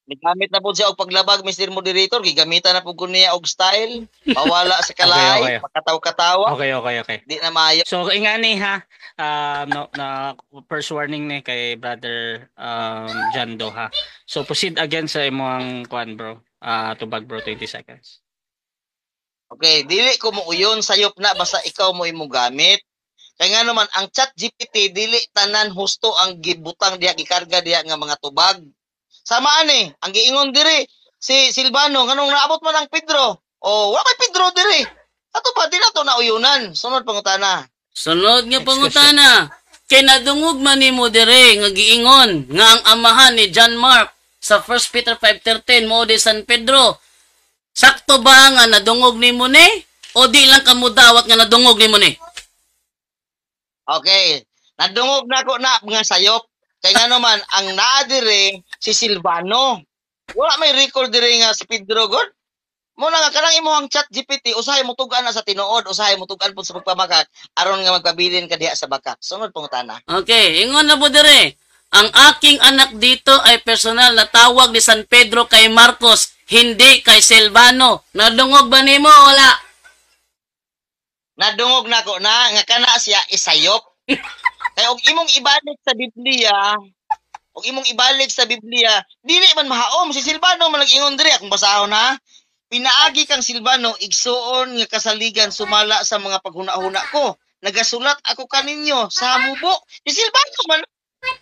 Migamit na po siya og paglabag, Mr. Moderator. Gigamitan na po ko niya og style. Pawala sa kalay. Okay. Pakataw-katawa. Okay. Di na maayo. So ingani ha, no, na first warning ni kay brother John Do ha. So proceed again sa imong kwan bro. Tubag bro 20 seconds. Okay, dili ko mo uyon sayop na basta ikaw mo imong gamit. Kaya nga naman ang ChatGPT dili tanan husto ang gibutang diha gikarga diha nga mga tubag. Samaan eh, ang giingon diri si Silvano nganong naabot man ang Pedro. O wa may Pedro diri. Ato ba di na to nauyunan. Sunod pangutana. Sunod nga Next pangutana. Kay nadungog man nimo dire nga giingon nga ang amahan ni John Mark sa 1 Peter 5:13 mo di San Pedro. Sakto ba nga nadungog nimo ni o di lang kamo dawat nga nadungog nimo ni? Okay. Nadungog na ko na mga sayop. Kaya nga naman, ang naa dire si Silvano. Wala may record dire nga si Pedro God. Muna nga, kanang imuhang ChatGPT, usahay mo tugan na sa tinuod, usahay mo tugan po sa pagpamakak, aron nga magpabilin ka diha sa bakak. Sunod pangutana. Okay, ingon na po dire. Ang aking anak dito ay personal na tawag ni San Pedro kay Marcos, hindi kay Silvano. Nadungog ba nimo? Wala. Nadungog na ko na, nga kana siya isayop. Kaya og imong ibalik sa Biblia, dili man mahaom si Silvano man nag-ingon diri akong basahon ha. Pinaagi kang Silvano igsuon nga kasaligan sumala sa mga paghuna-huna ko. Nagasulat ako kaninyo sa hamubo. Si Silvano man.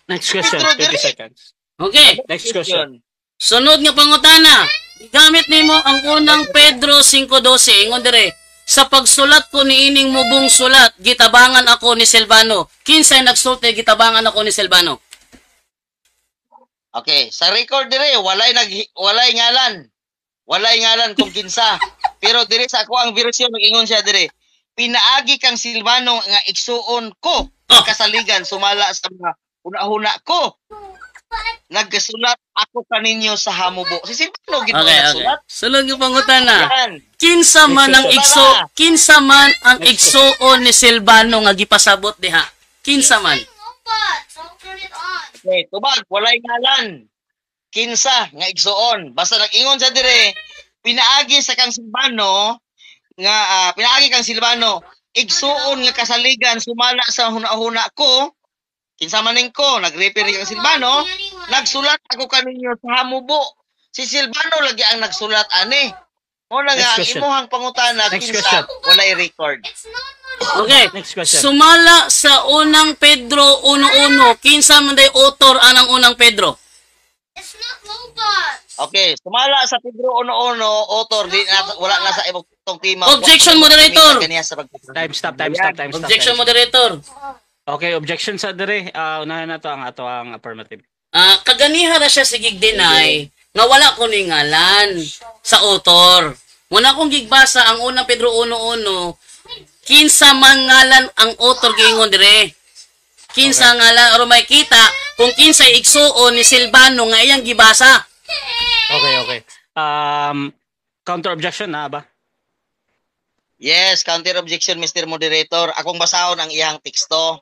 Next question, Pedro 20 diri. seconds. Okay, Next question. sunod nga pangutana. Gamit nimo ang unang Pedro 5:12. Ingon dire. Sa pagsulat ko ni ining mubong sulat, gitabangan ako ni Silvano. Kinsay nagsulti, gitabangan ako ni Silvano. Okay, sa record dire walay ngalan. Walay ngalan kung kinsa. Pero dire sa ako ang version nag-ingon siya dire. Pinaagi kang Silvano nga igsuon ko ang kasaligan sumala sa mga huna-huna ko. Nagsulat ako kaninyo sa hamubo. Si Silvano gid Okay. nagsulat. Sunod nga pangutana. Yan. Kinsa man ang igsuon ni Silvano nga gipasabot diha? Kinsa man? Okay, tubag walay ngalan. Kinsa nga igsuon. Basta nag-ingon sa dire, pinaagi kang Silvano igsuon nga kasaligan sumala sa huna-huna ko. Kinsa maning ko, nag-refer kang Silvano, nagsulat ako kaninyo sa hamubo. Si Silvano lagi ang nagsulat ani. Mo na nga ang Next question. imuhang pangutana Next kinsa question. walay record. Okay. Next question. Sumala sa unang Pedro 1:1. Kinsa man day author anang unang Pedro? Okay, sumala sa Pedro 1:1 author di na, wala na sa ibang tema. Objection, moderator. Kaniya sa Time stop. Objection, moderator. Okay, objection sa dire. Unahan na to ang ato ang affirmative. Kaganiha ra siya sigig deny nga wala ko ni ngalan sa author. Muna kong gigbasa ang unang Pedro 1:1, kinsa man ngalan ang author giingon dire. Kinsa ngalan or may kita kung kinsa igsuon ni Silvano nga iyang gibasa. Okay. Counter objection na ba? Yes, counter objection, Mr. Moderator. Akong basahon ang iyang teksto.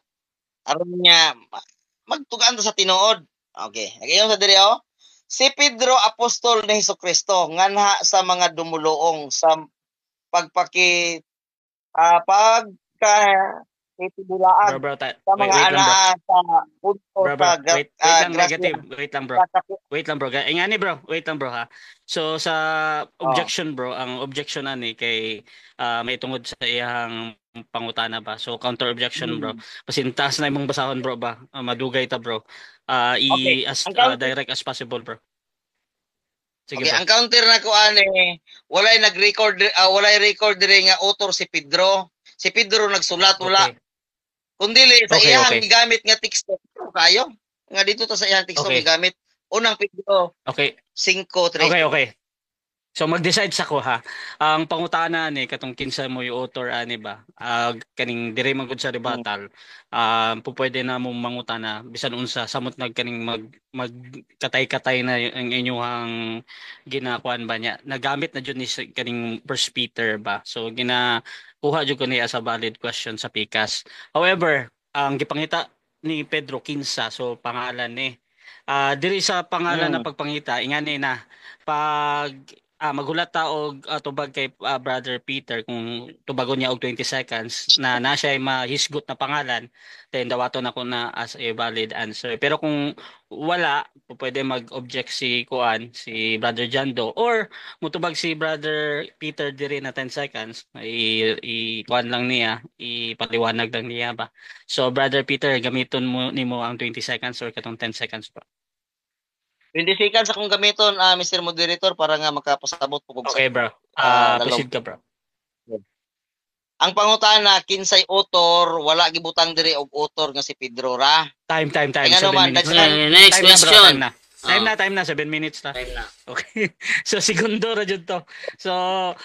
Aron niya magtugaan to sa tinuod. Okay. Nagayon sa diri oh. Si Pedro apostol ni Hesukristo nganha sa mga dumuluong sa pagpaki pagka itibulaan Bro, sa mga wait lang, bro. anak sa punto Bro, sa wait lang, grasya. negative. Wait lang, bro. Wait lang, bro. Ingani, bro. Wait lang, bro, ha. So, sa objection, bro, ang objection ani kay may tungod sa iyang pangutana ba. So, counter objection, bro. Kasi taas na imong basahon, bro, ba? Madugay ta, bro. Okay. As direct as possible, bro. Sige, Okay, bro. ang counter na ko ani, walay record diri nga author si Pedro. Si Pedro nagsulat wala. Okay. Kundi sa Okay, iyang okay. gigamit nga teksto kayo. Nga dito ta sa iyang teksto Okay. gigamit. Unang Pedro Okay. 5:3. Okay. So mag-decide sa ko ha. Ang pangutana ni katong kinsa mo yung author ani ba? Kaning dire man gud sa rebuttal. Pupwede na mo mangutana bisan unsa samot nagkaning magkatay-katay na ang inyong ginakuan ba niya. Nagamit na jud ni kaning First Peter ba. So kuha jud ko niya sa valid question sa PCAS. However, ang gipangita ni Pedro kinsa so pangalan ni diri sa pangalan na pagpangita ingani na pag maghulat ta og tubag kay Brother Peter kung tubagon niya og 20 seconds na siya ay mahisgot na pangalan, then dawaton ako na as a valid answer. Pero kung wala, pwede mag-object si si Brother Jando, or mutubag si Brother Peter diri na 10 seconds, kuan lang niya, ipaliwanag lang niya ba. So Brother Peter, gamiton mo nimo ang 20 seconds or katong 10 seconds pa. 20 seconds akong gamiton, Mr. Moderator, para nga makapasabot po kung Okay, bro. Proceed ka, bro. Ang pangutana, kinsay author, wala gibutang diri og author nga si Pedro ra. Time. Kaya 7 naman, minutes. Next question. Time na. 7 minutes na. Time na. Okay. So, segundo ra jud to. So,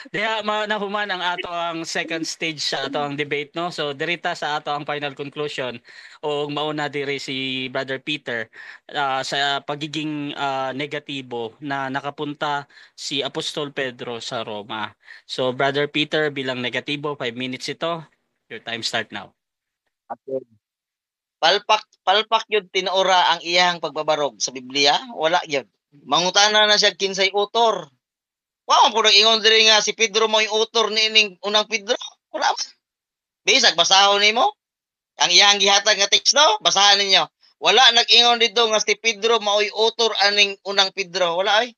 diha nahuman ang ato ang second stage sa ato ang debate, no? So, dirita sa ato ang final conclusion o mauna diri si Brother Peter sa pagiging negatibo na nakapunta si Apostol Pedro sa Roma. So, Brother Peter bilang negatibo, 5 minutes ito. Your time start now. Okay. Palpak yun tinuora ang iyang pagbabarog sa Biblia, wala yun. Mangutana na siya kinsay author. Wow, kung nag-ingon diri nga si Pedro mo yung author ni ining unang Pedro, wala man. Bisag basahon nimo ang iyang gihatag nga teksto, basahan ninyo. Wala nag-ingon dito nga si Pedro mao'y author aning unang Pedro, wala ay.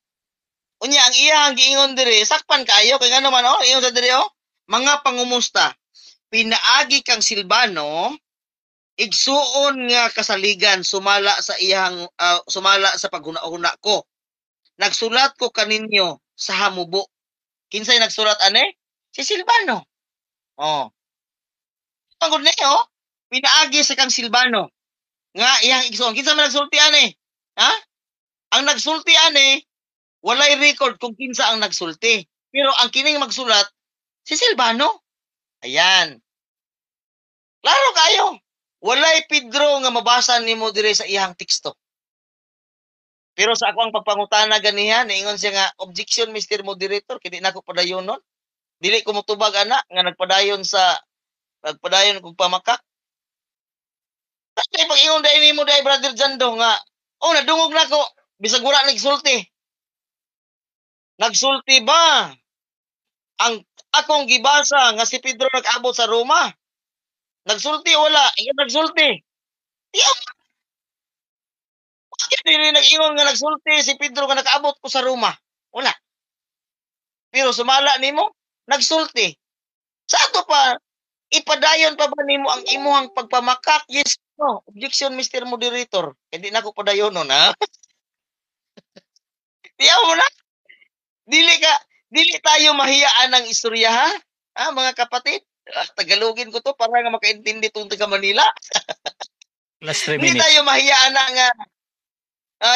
Unya ang iyang giingon diri, sakpan kayo kay ngano man ingon sa diri mga pangumusta. Pinaagi kang Silvano, igsuon nga kasaligan sumala sa iyang sumala sa paghuna-huna ko. Nagsulat ko kaninyo sa hamubo. Kinsay nagsulat ane? Si Silvano. Tungod niyo, pinaagi sa kang Silvano nga iyang igsuon. Kinsa man nagsulti ane? Ha? Ang nagsulti ane, walay record kung kinsa ang nagsulti. Pero ang kining magsulat si Silvano. Ayan. Klaro kayo. Walay Pedro nga mabasa nimo dire sa iyang teksto. Pero sa ako ang pagpangutana ganihan, ingon siya nga, objection Mr. Moderator, kini nako padayon nun. Dili ko motubag ana nga nagpadayon kog pamakak. Kasi pag ingon dai nimo dai Brother Jando nga, nadungog nako bisag wala nagsulti. Nagsulti ba ang akong gibasa nga si Pedro nag-abot sa Roma? Nagsulti wala, ingon nagsulti. Bakit dili nag-ingon nga nagsulti si Pedro nga nakaabot ko sa Roma? Wala. Pero sumala nimo, nagsulti. Sa ato pa, ipadayon pa ba nimo ang imuhang pagpamakak? Yes, no. Objection, Mr. Moderator. Hindi na ko padayon nun, ha? Tiyaw mo na. Dili tayo mahiyaan ng istorya, ha? Mga kapatid? Tagalogin ko to para nga makaintindi tong taga Manila. Last 3 Hindi minutes. tayo mahiyaan na nga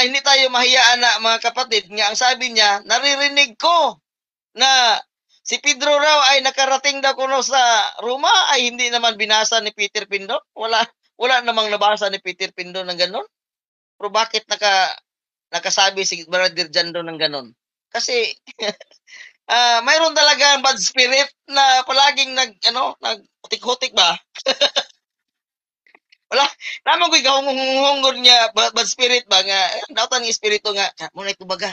hindi tayo mahiyaan na mga kapatid nga ang sabi niya, naririnig ko na si Pedro raw ay nakarating daw kuno sa Roma ay hindi naman binasa ni Peter Pindon. Wala namang nabasa ni Peter Pindon ng ganon. Pero bakit nakasabi si Brother Jando ng ganon? Kasi mayroon talaga bad spirit na palaging naghutik-hutik ba? Wala, naman ko'y gahungong niya, bad spirit ba nga, nautan ng espiritu nga, muna ito baga,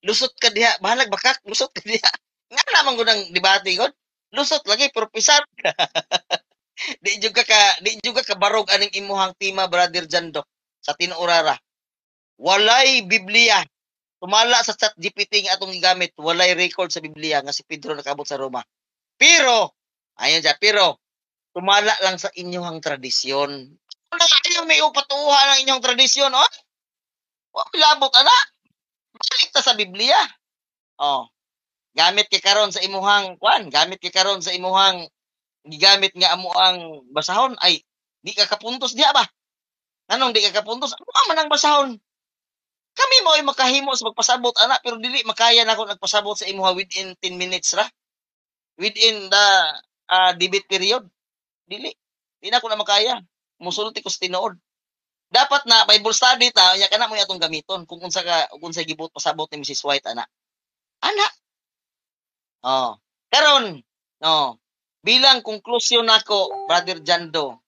lusot ka diha, bahalag bakak, lusot ka diha. Nga naman ko ng debate ko, lusot lagi, pero pisat. di juga ka barog aning imuhang tima, Brother Jando, sa tinuurara. Walay Biblia. Tumala sa chat GPT nga atong gigamit, walay record sa Biblia nga si Pedro nakabot sa Roma. Pero, ayun dyan, pero, tumala lang sa inyong tradisyon. Wala ayaw may upatuha ng inyong tradisyon, oh? Wala labot, ana. Balik ta sa Biblia. Oh. Gamit kay karon sa imuhang gamit kay karon sa imuhang gigamit nga amo ang basahon ay di ka kapuntos diha ba? Anong di ka kapuntos? Ano man ang basahon? Kami mo ay makahimo sa magpasabot ana pero dili makaya nako nagpasabot sa imuha within 10 minutes ra. Within the debate period. Dili. Di na ko na makaya. Musulti ko sa tinuod. Dapat na Bible study ta, nya kana mo atong gamiton kung unsa gibot pasabot ni Mrs. White ana. Ana. Oh. Karon, bilang konklusyon nako, Brother Jando.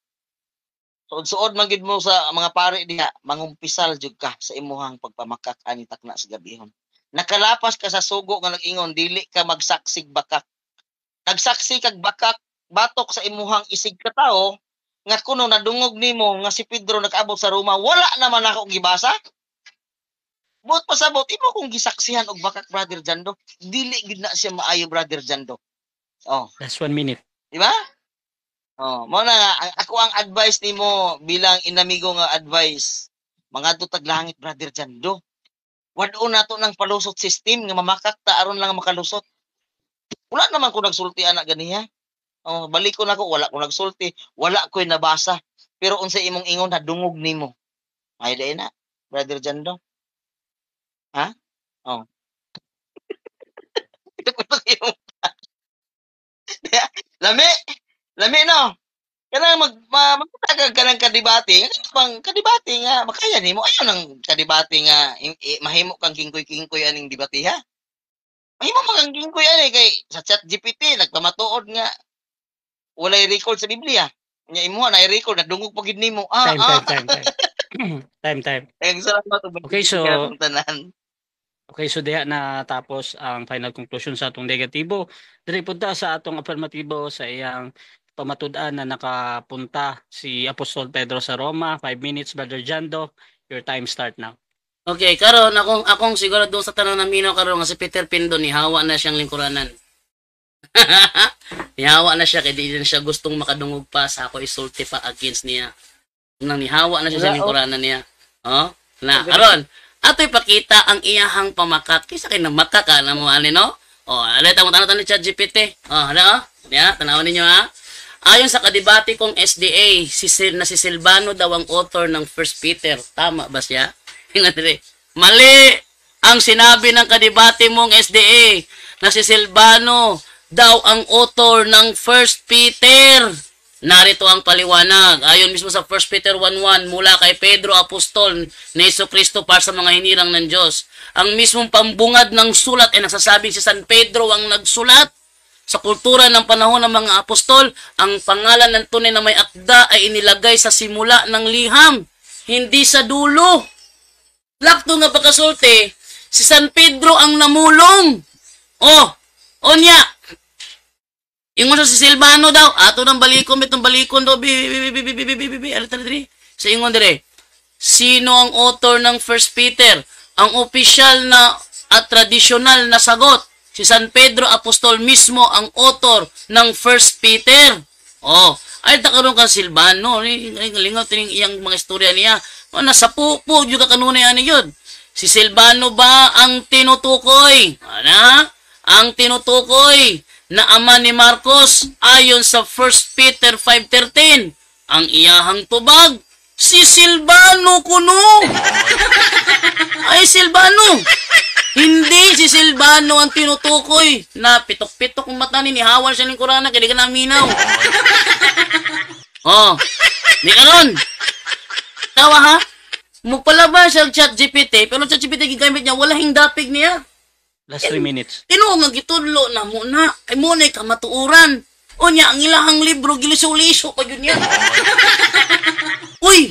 Suod-suod man gid mo sa mga pare diha, mangumpisal jud ka sa imuhang pagpamakak ani takna sa gabihon. Nakalapas ka sa sugo nga nag-ingon dili ka magsaksig bakak. Nagsaksi kag bakak batok sa imuhang isig ka tao nga kuno nadungog nimo nga si Pedro nakaabot sa Roma, wala naman ako gibasa. Buot pasabot imo kung gisaksihan og bakak, Brother Jando, dili gid na siya maayo, Brother Jando. Oh, Last 1 minute. di ba? Oh, mo na nga, ako ang advice nimo bilang inamigo nga advice. Mga tutag langit, Brother Jando. Wad-o nato ng palusot system nga mamakak ta aron lang makalusot. Wala naman ko nagsulti anak ganiha. Oh, balik ko nako, wala ko nagsulti, wala ko'y nabasa. Pero unsa imong ingon nadungog nimo. Ay dai na, Brother Jando. Ha? Oh. Ito ko yung lami, lami no. Kanang magtagag ka ng kadibate, bang kadibate nga makaya nimo ayo nang kadibate nga mahimo kang kingkoy-kingkoy aning debate ha. Mahimo kang kingkoy ani kay sa chat GPT nagpamatuod nga walay record sa Biblia. Nya imo na i-record nadungog pagid nimo. Time. Time. Ang salamat Okay, so tanan. Okay, so diha na tapos ang final conclusion sa atong negatibo. Diri punta sa atong affirmatibo sa iyang pamatud-an na nakapunta si Apostol Pedro sa Roma. 5 minutes, Brother Jando. Your time start now. Okay, karon akong siguro doon sa tanong naminaw karon nga si Peter Pindon ni hawa na siyang lingkuranan. Nihawa na siya kay di na siya gustong makadungog pa sa ako isulti pa against niya. Nang nihawa na siya sa lingkuranan niya. Oh, na karon ato'y pakita ang iyahang pamakat. Kisa kay namakaka na mo ani no? Oh, alit ang tanong ni ChatGPT. Oh, ano? Ya, tanawon ninyo ha. Ayon sa kadebate kong SDA, si Silvano daw ang author ng First Peter. Tama ba siya? Tingnan dire. Mali ang sinabi ng kadebate mong SDA na si Silvano daw ang author ng First Peter. Narito ang paliwanag. Ayon mismo sa 1 Peter 1:1 mula kay Pedro Apostol ni Jesucristo para sa mga hinirang ng Diyos. Ang mismong pambungad ng sulat ay nagsasabing si San Pedro ang nagsulat. Sa kultura ng panahon ng mga apostol, ang pangalan ng tunay na may akda ay inilagay sa simula ng liham, hindi sa dulo. Lakto nga pagkasulti, si San Pedro ang namulong. Oh, onya. Ingon sa si Silvano daw, ato ng balikon, bitong balikon daw, alita na diri. Sa ingon dire, sino ang author ng First Peter? Ang opisyal na at tradisyonal na sagot, si San Pedro Apostol mismo ang author ng First Peter. Oh, ay takaroon ka Silvano, lingaw tining iyang mga istorya niya. O, nasa pupo, juga kanunay ani yun. Si Silvano ba ang tinutukoy? Ano? Ang tinutukoy na ama ni Marcos ayon sa 1 Peter 5:13. Ang iyahang tubag, si Silvano kuno. Ay, Silvano. Hindi si Silvano ang tinutukoy na pitok-pitok ang mata ni Hawan siya ng Kurana kaya di ka naminaw. Oh, di ka ron. Tawa ha? Magpalabas siya chat GPT, pero chat GPT gigamit niya, wala hingdapig niya. Last 3 minutes. Tinuo nga gitudlo na muna, ay muna ka matuuran. O niya, ang ilahang libro, gilisyo-lisyo pa yun niya. Uy!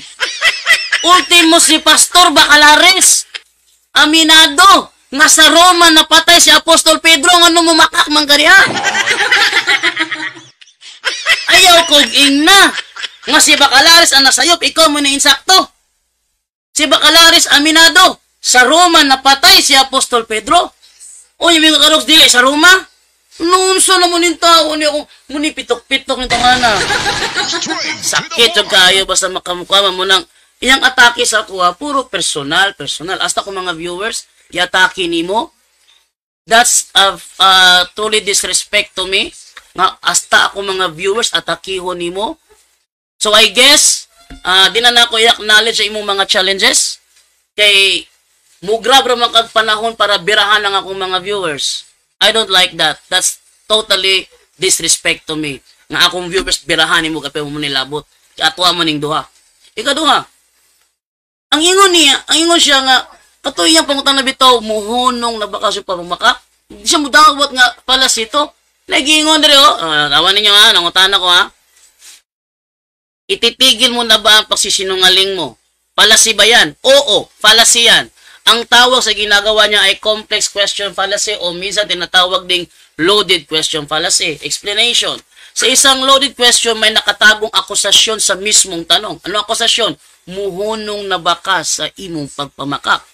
Ultimo si Pastor Bacalares, aminado, nga sa Roma napatay si Apostol Pedro, nga nung mumakak man kariya. Ayaw kog ingna, nga si Bacalares ang nasayop, ikaw mo na insakto. Si Bacalares aminado, sa Roma napatay si Apostol Pedro. O yung mga karogs dili sa Roma? Noon sa naman yung tao niya kung muni pitok-pitok nito nga na. Sakit yung kayo basta makamukha mo nang iyang atake sa kuha, puro personal. Hasta ko mga viewers, i-atake ni mo. That's truly disrespect to me. Nga hasta ako mga viewers, atakihon ni mo. So I guess, di na ako i-acknowledge sa imong mga challenges. Kay mugrab ramang kag panahon para birahan lang akong mga viewers. I don't like that. That's totally disrespect to me. Nga akong viewers birahan mo kapay mo nilabot. Atwa mo ning duha. Ikaduha. Ang ingon siya nga katoy yang pangutang na bitaw muhunong na baka siya parumakak. Di siya mudawat nga pala sito. Nagingon diri oh. Tawa ninyo ha, nangutan ako ha. Ititigil mo na ba ang pagsisinungaling mo? Fallacy ba yan? Oo, fallacy yan. Ang tawag sa ginagawa niya ay complex question fallacy o minsan tinatawag ding loaded question fallacy. Explanation. Sa isang loaded question may nakatagong akusasyon sa mismong tanong. Ano akusasyon? Muhunong na baka sa imong pagpamakak.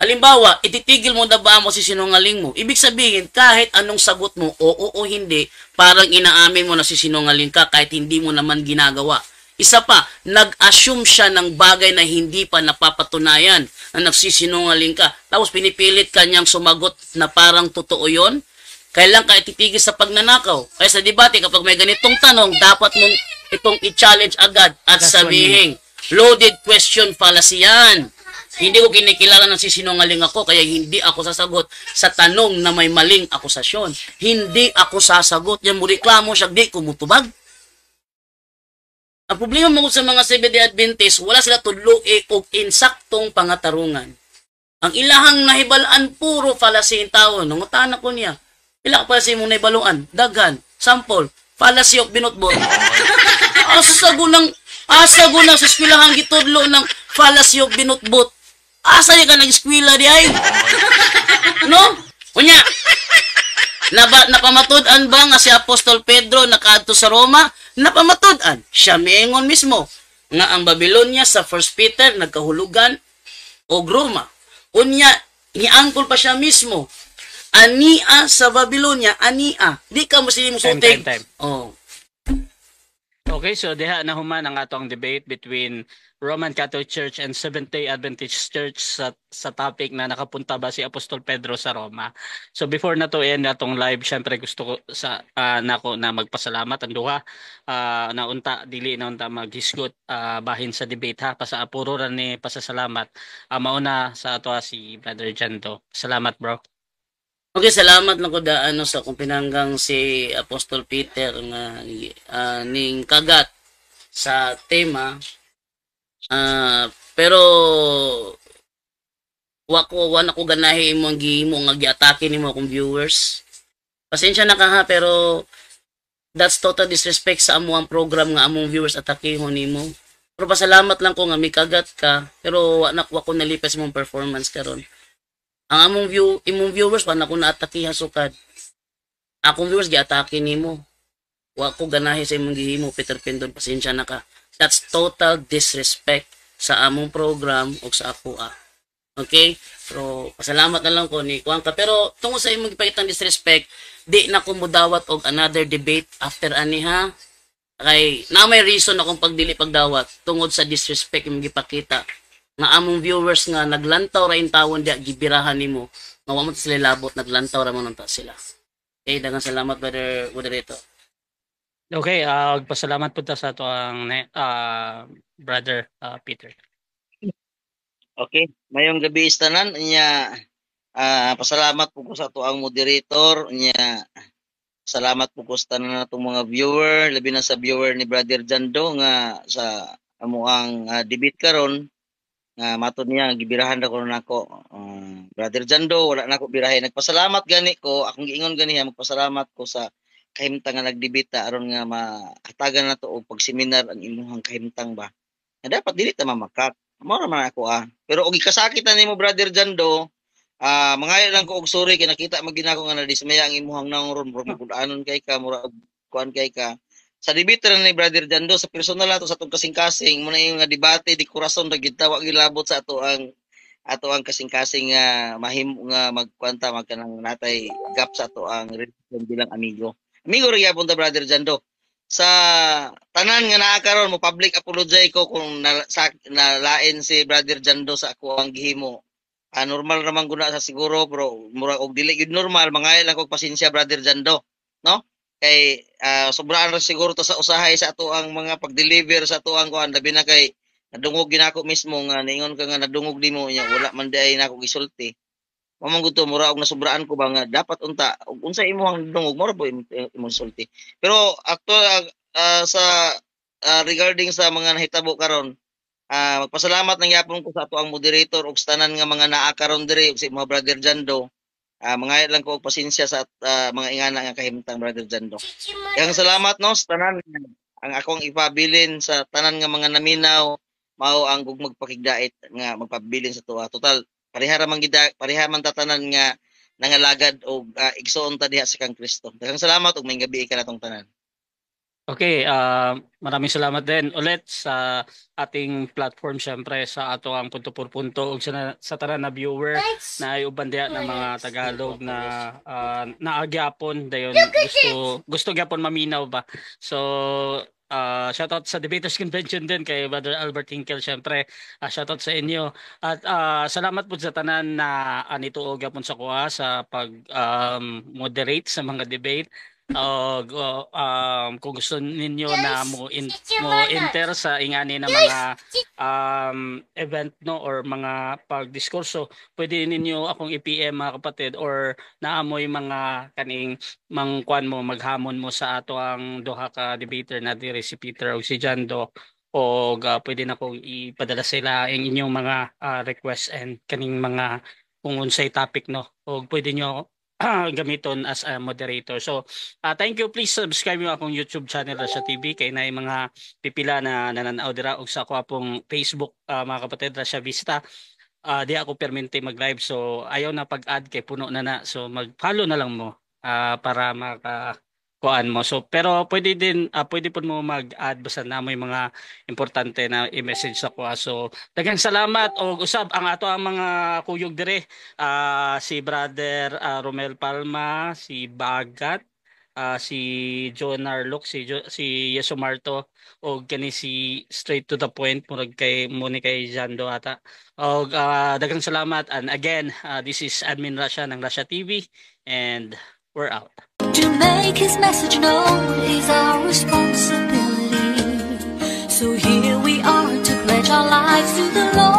Halimbawa, ititigil mo na ba mo si sinungaling mo? Ibig sabihin, kahit anong sagot mo, oo o hindi, parang inaamin mo na si sinungaling ka kahit hindi mo naman ginagawa. Isa pa, nag-assume siya ng bagay na hindi pa napapatunayan na nagsisinungaling ka. Tapos pinipilit ka niyang sumagot na parang totoo yon. Kailan ka ititigil sa pagnanakaw? Kaya sa debate, kapag may ganitong tanong, dapat mong itong i-challenge agad at sabihin, loaded question fallacy yan. Hindi ko kinikilala na sisinungaling ako, kaya hindi ako sasagot sa tanong na may maling akusasyon. Hindi ako sasagot. Yan mo reklamo siya, di kumutubag. Ang problema mo sa mga Seventh-day Adventist, wala sila tudloe o insaktong pangatarungan. Ang ilahang nahibalaan, puro fallacy yung tao. Nangutan ako niya. Ila ka fallacy mong nahibaluan? Daghan. Sample. Fallacy of binutbot. Asago ng sa eskwelahan gitudlo ng fallacy of binutbot. Asa niya ka nag-eskwela di ay? No? Unya. Napamatud-an ba nga si Apostol Pedro nakaadto sa Roma? Napamatud-an. Siya miingon mismo nga ang Babylonia sa 1 Peter nagkahulugan og Roma. Unya, niangkol pa siya mismo. Ania sa Babylonia, ania. Di ka mo sili mo sutig. Time. Oh. Okay, so diha na human ang atong debate between Roman Catholic Church and Seventh-day Adventist Church sa topic na nakapunta ba si Apostol Pedro sa Roma. So before na to end atong live, syempre gusto ko sa nako na magpasalamat ang duha na unta dili na unta maghisgot bahin sa debate ha pasa apuro ra ni pasasalamat. Mauna sa ato si Brother Jando. Salamat bro. Okay, salamat lang ko sa kung pinanggang si Apostol Peter nga ning kagat sa tema. Pero wala ko ganahi imong gihimo nga giatake nimo akong viewers. Pasensya na ka ha, pero that's total disrespect sa amuang program nga among viewers atakehon nimo. Pero pasalamat lang ko nga may kagat ka, pero wa ko nalipas mong performance karon. Ang imong viewers pa na ko naatakihan sukad. Akong viewers giatake nimo. Wa ko ganahi sa imong gihimo, Peter Pindon, pasensya na ka. That's total disrespect sa among program o sa ako. Okay? Pero pasalamat na lang ko ni kuan ka. Pero tungod sa imong gipakitang disrespect, di na ko mudawat og another debate after ani ha. Kay na may reason akong pagdawat tungod sa disrespect imong gipakita. Nga among viewers nga naglantaw ra in tawon dia gibirahan nimo nga wa mo sila labot naglantaw ra man ta sila. Okay, daghang salamat brother moderator. Okay, pasalamat po ta sa ato ang brother Peter. Okay, mayong gabi istanan nya pasalamat po ko sa ato ang moderator nya salamat po ko sa tanan natong mga viewer, labi na sa viewer ni Brother Jando nga sa amuang debate karon nga matud niya gibirahan ra ko nako. Brother Jando wala na ko birahe, nagpasalamat gani ko, akong giingon gani magpasalamat ko sa kahimtang nga nagdebate aron nga mahatagan nato og pagseminar ang imuhang kahimtang ba. Nga dapat dili ta mamakat. Mao ra man ako Pero og ikasakit na nimo Brother Jando, mangayo lang ko og sorry kay nakita maginako nga nadismaya ang imuhang nanguron murag magudanon kay ka murag kuan kay ka. Sa debate ra ni Brother Jando sa personal ato sa atong kasing-kasing mo na yung nga debate di kurason ra gyud tawa gilabot sa ato ang kasing-kasing nga mahim nga magkwanta magkanang natay gap sa ato ang relasyon bilang amigo. Amigo ra gyapon ta Brother Jando. Sa tanan nga naa karon mo public apologize ko kung nalain si Brother Jando sa ako ang gihimo. Normal naman guna sa siguro pero mura og dili gid normal mangayo lang kog pasensya Brother Jando, no? Kay sobraan ra siguro to sa usahay sa ato ang mga pag-deliver sa ato ang kuan labi na kay nadungog ginako mismo nga ningon ka nga nadungog nimo nya wala man di ay nako gisulti. Mamang gusto mura og nasubraan ko ba nga dapat unta ug unsa imong dungog mura po imong sulti. Pero actual sa regarding sa mga nahitabo karon, magpasalamat nang yapon ko sa ato ang moderator ug sa tanan nga mga naa karon diri ug sa mga Brother Jando. Mga lang ko og pasensya sa mga ingana nga kahimtang Brother Jando. Yang salamat no sa tanan ang akong ipabilin sa tanan nga mga naminaw mao ang magpakigdait nga magpabilin sa tuwa. Total pareha man tatanan nga nangalagad og igsoon ta diha sa kang Kristo. Daghang salamat ug may gabi ka natong tanan. Okay, maraming salamat din ulit sa ating platform syempre sa ato ang punto por punto ug sa tanan na viewer na ay uban diha ng mga Tagalog na naagyapon dayon gusto gyapon maminaw ba. So shoutout sa Debaters Convention din kay Brother Albert Hinkel syempre. Shoutout sa inyo. At salamat po sa tanan na nituog gyapon sa kuha sa pag moderate sa mga debate. Kung gusto ninyo na mo enter sa ingani na mga event no or mga pagdiskurso, pwede ninyo akong i-PM mga kapatid or naamoy mga kaning mangkuan mo maghamon mo sa ato ang duha ka debater na diri si Peter o si Jando o pwede na kong ipadala sila ang inyong mga request and kaning mga kung unsay topic no o pwede nyo gamiton as a moderator. So, thank you. Please subscribe yung akong YouTube channel Rasha TV kay na yung mga pipila na nananaw dira og sa ako pong Facebook mga kapatid Rasha Vista. Di ako permente mag-live so ayaw na pag-add kay puno na. So mag-follow na lang mo para kuan mo. So pero pwede din pwede po mo mag-add basta na may mga importante na i-message sa kuha. So daghang salamat og usab ang ato ang mga kuyog dire si Brother Romel Palma, si Bagat, si John Arlock, si Yeso Marto og kani si straight to the point murag kay muni kay Jando ata. Og daghang salamat and again this is Admin Rasha ng Rasha TV and we're out. To make his message known is our responsibility. So here we are to pledge our lives to the Lord.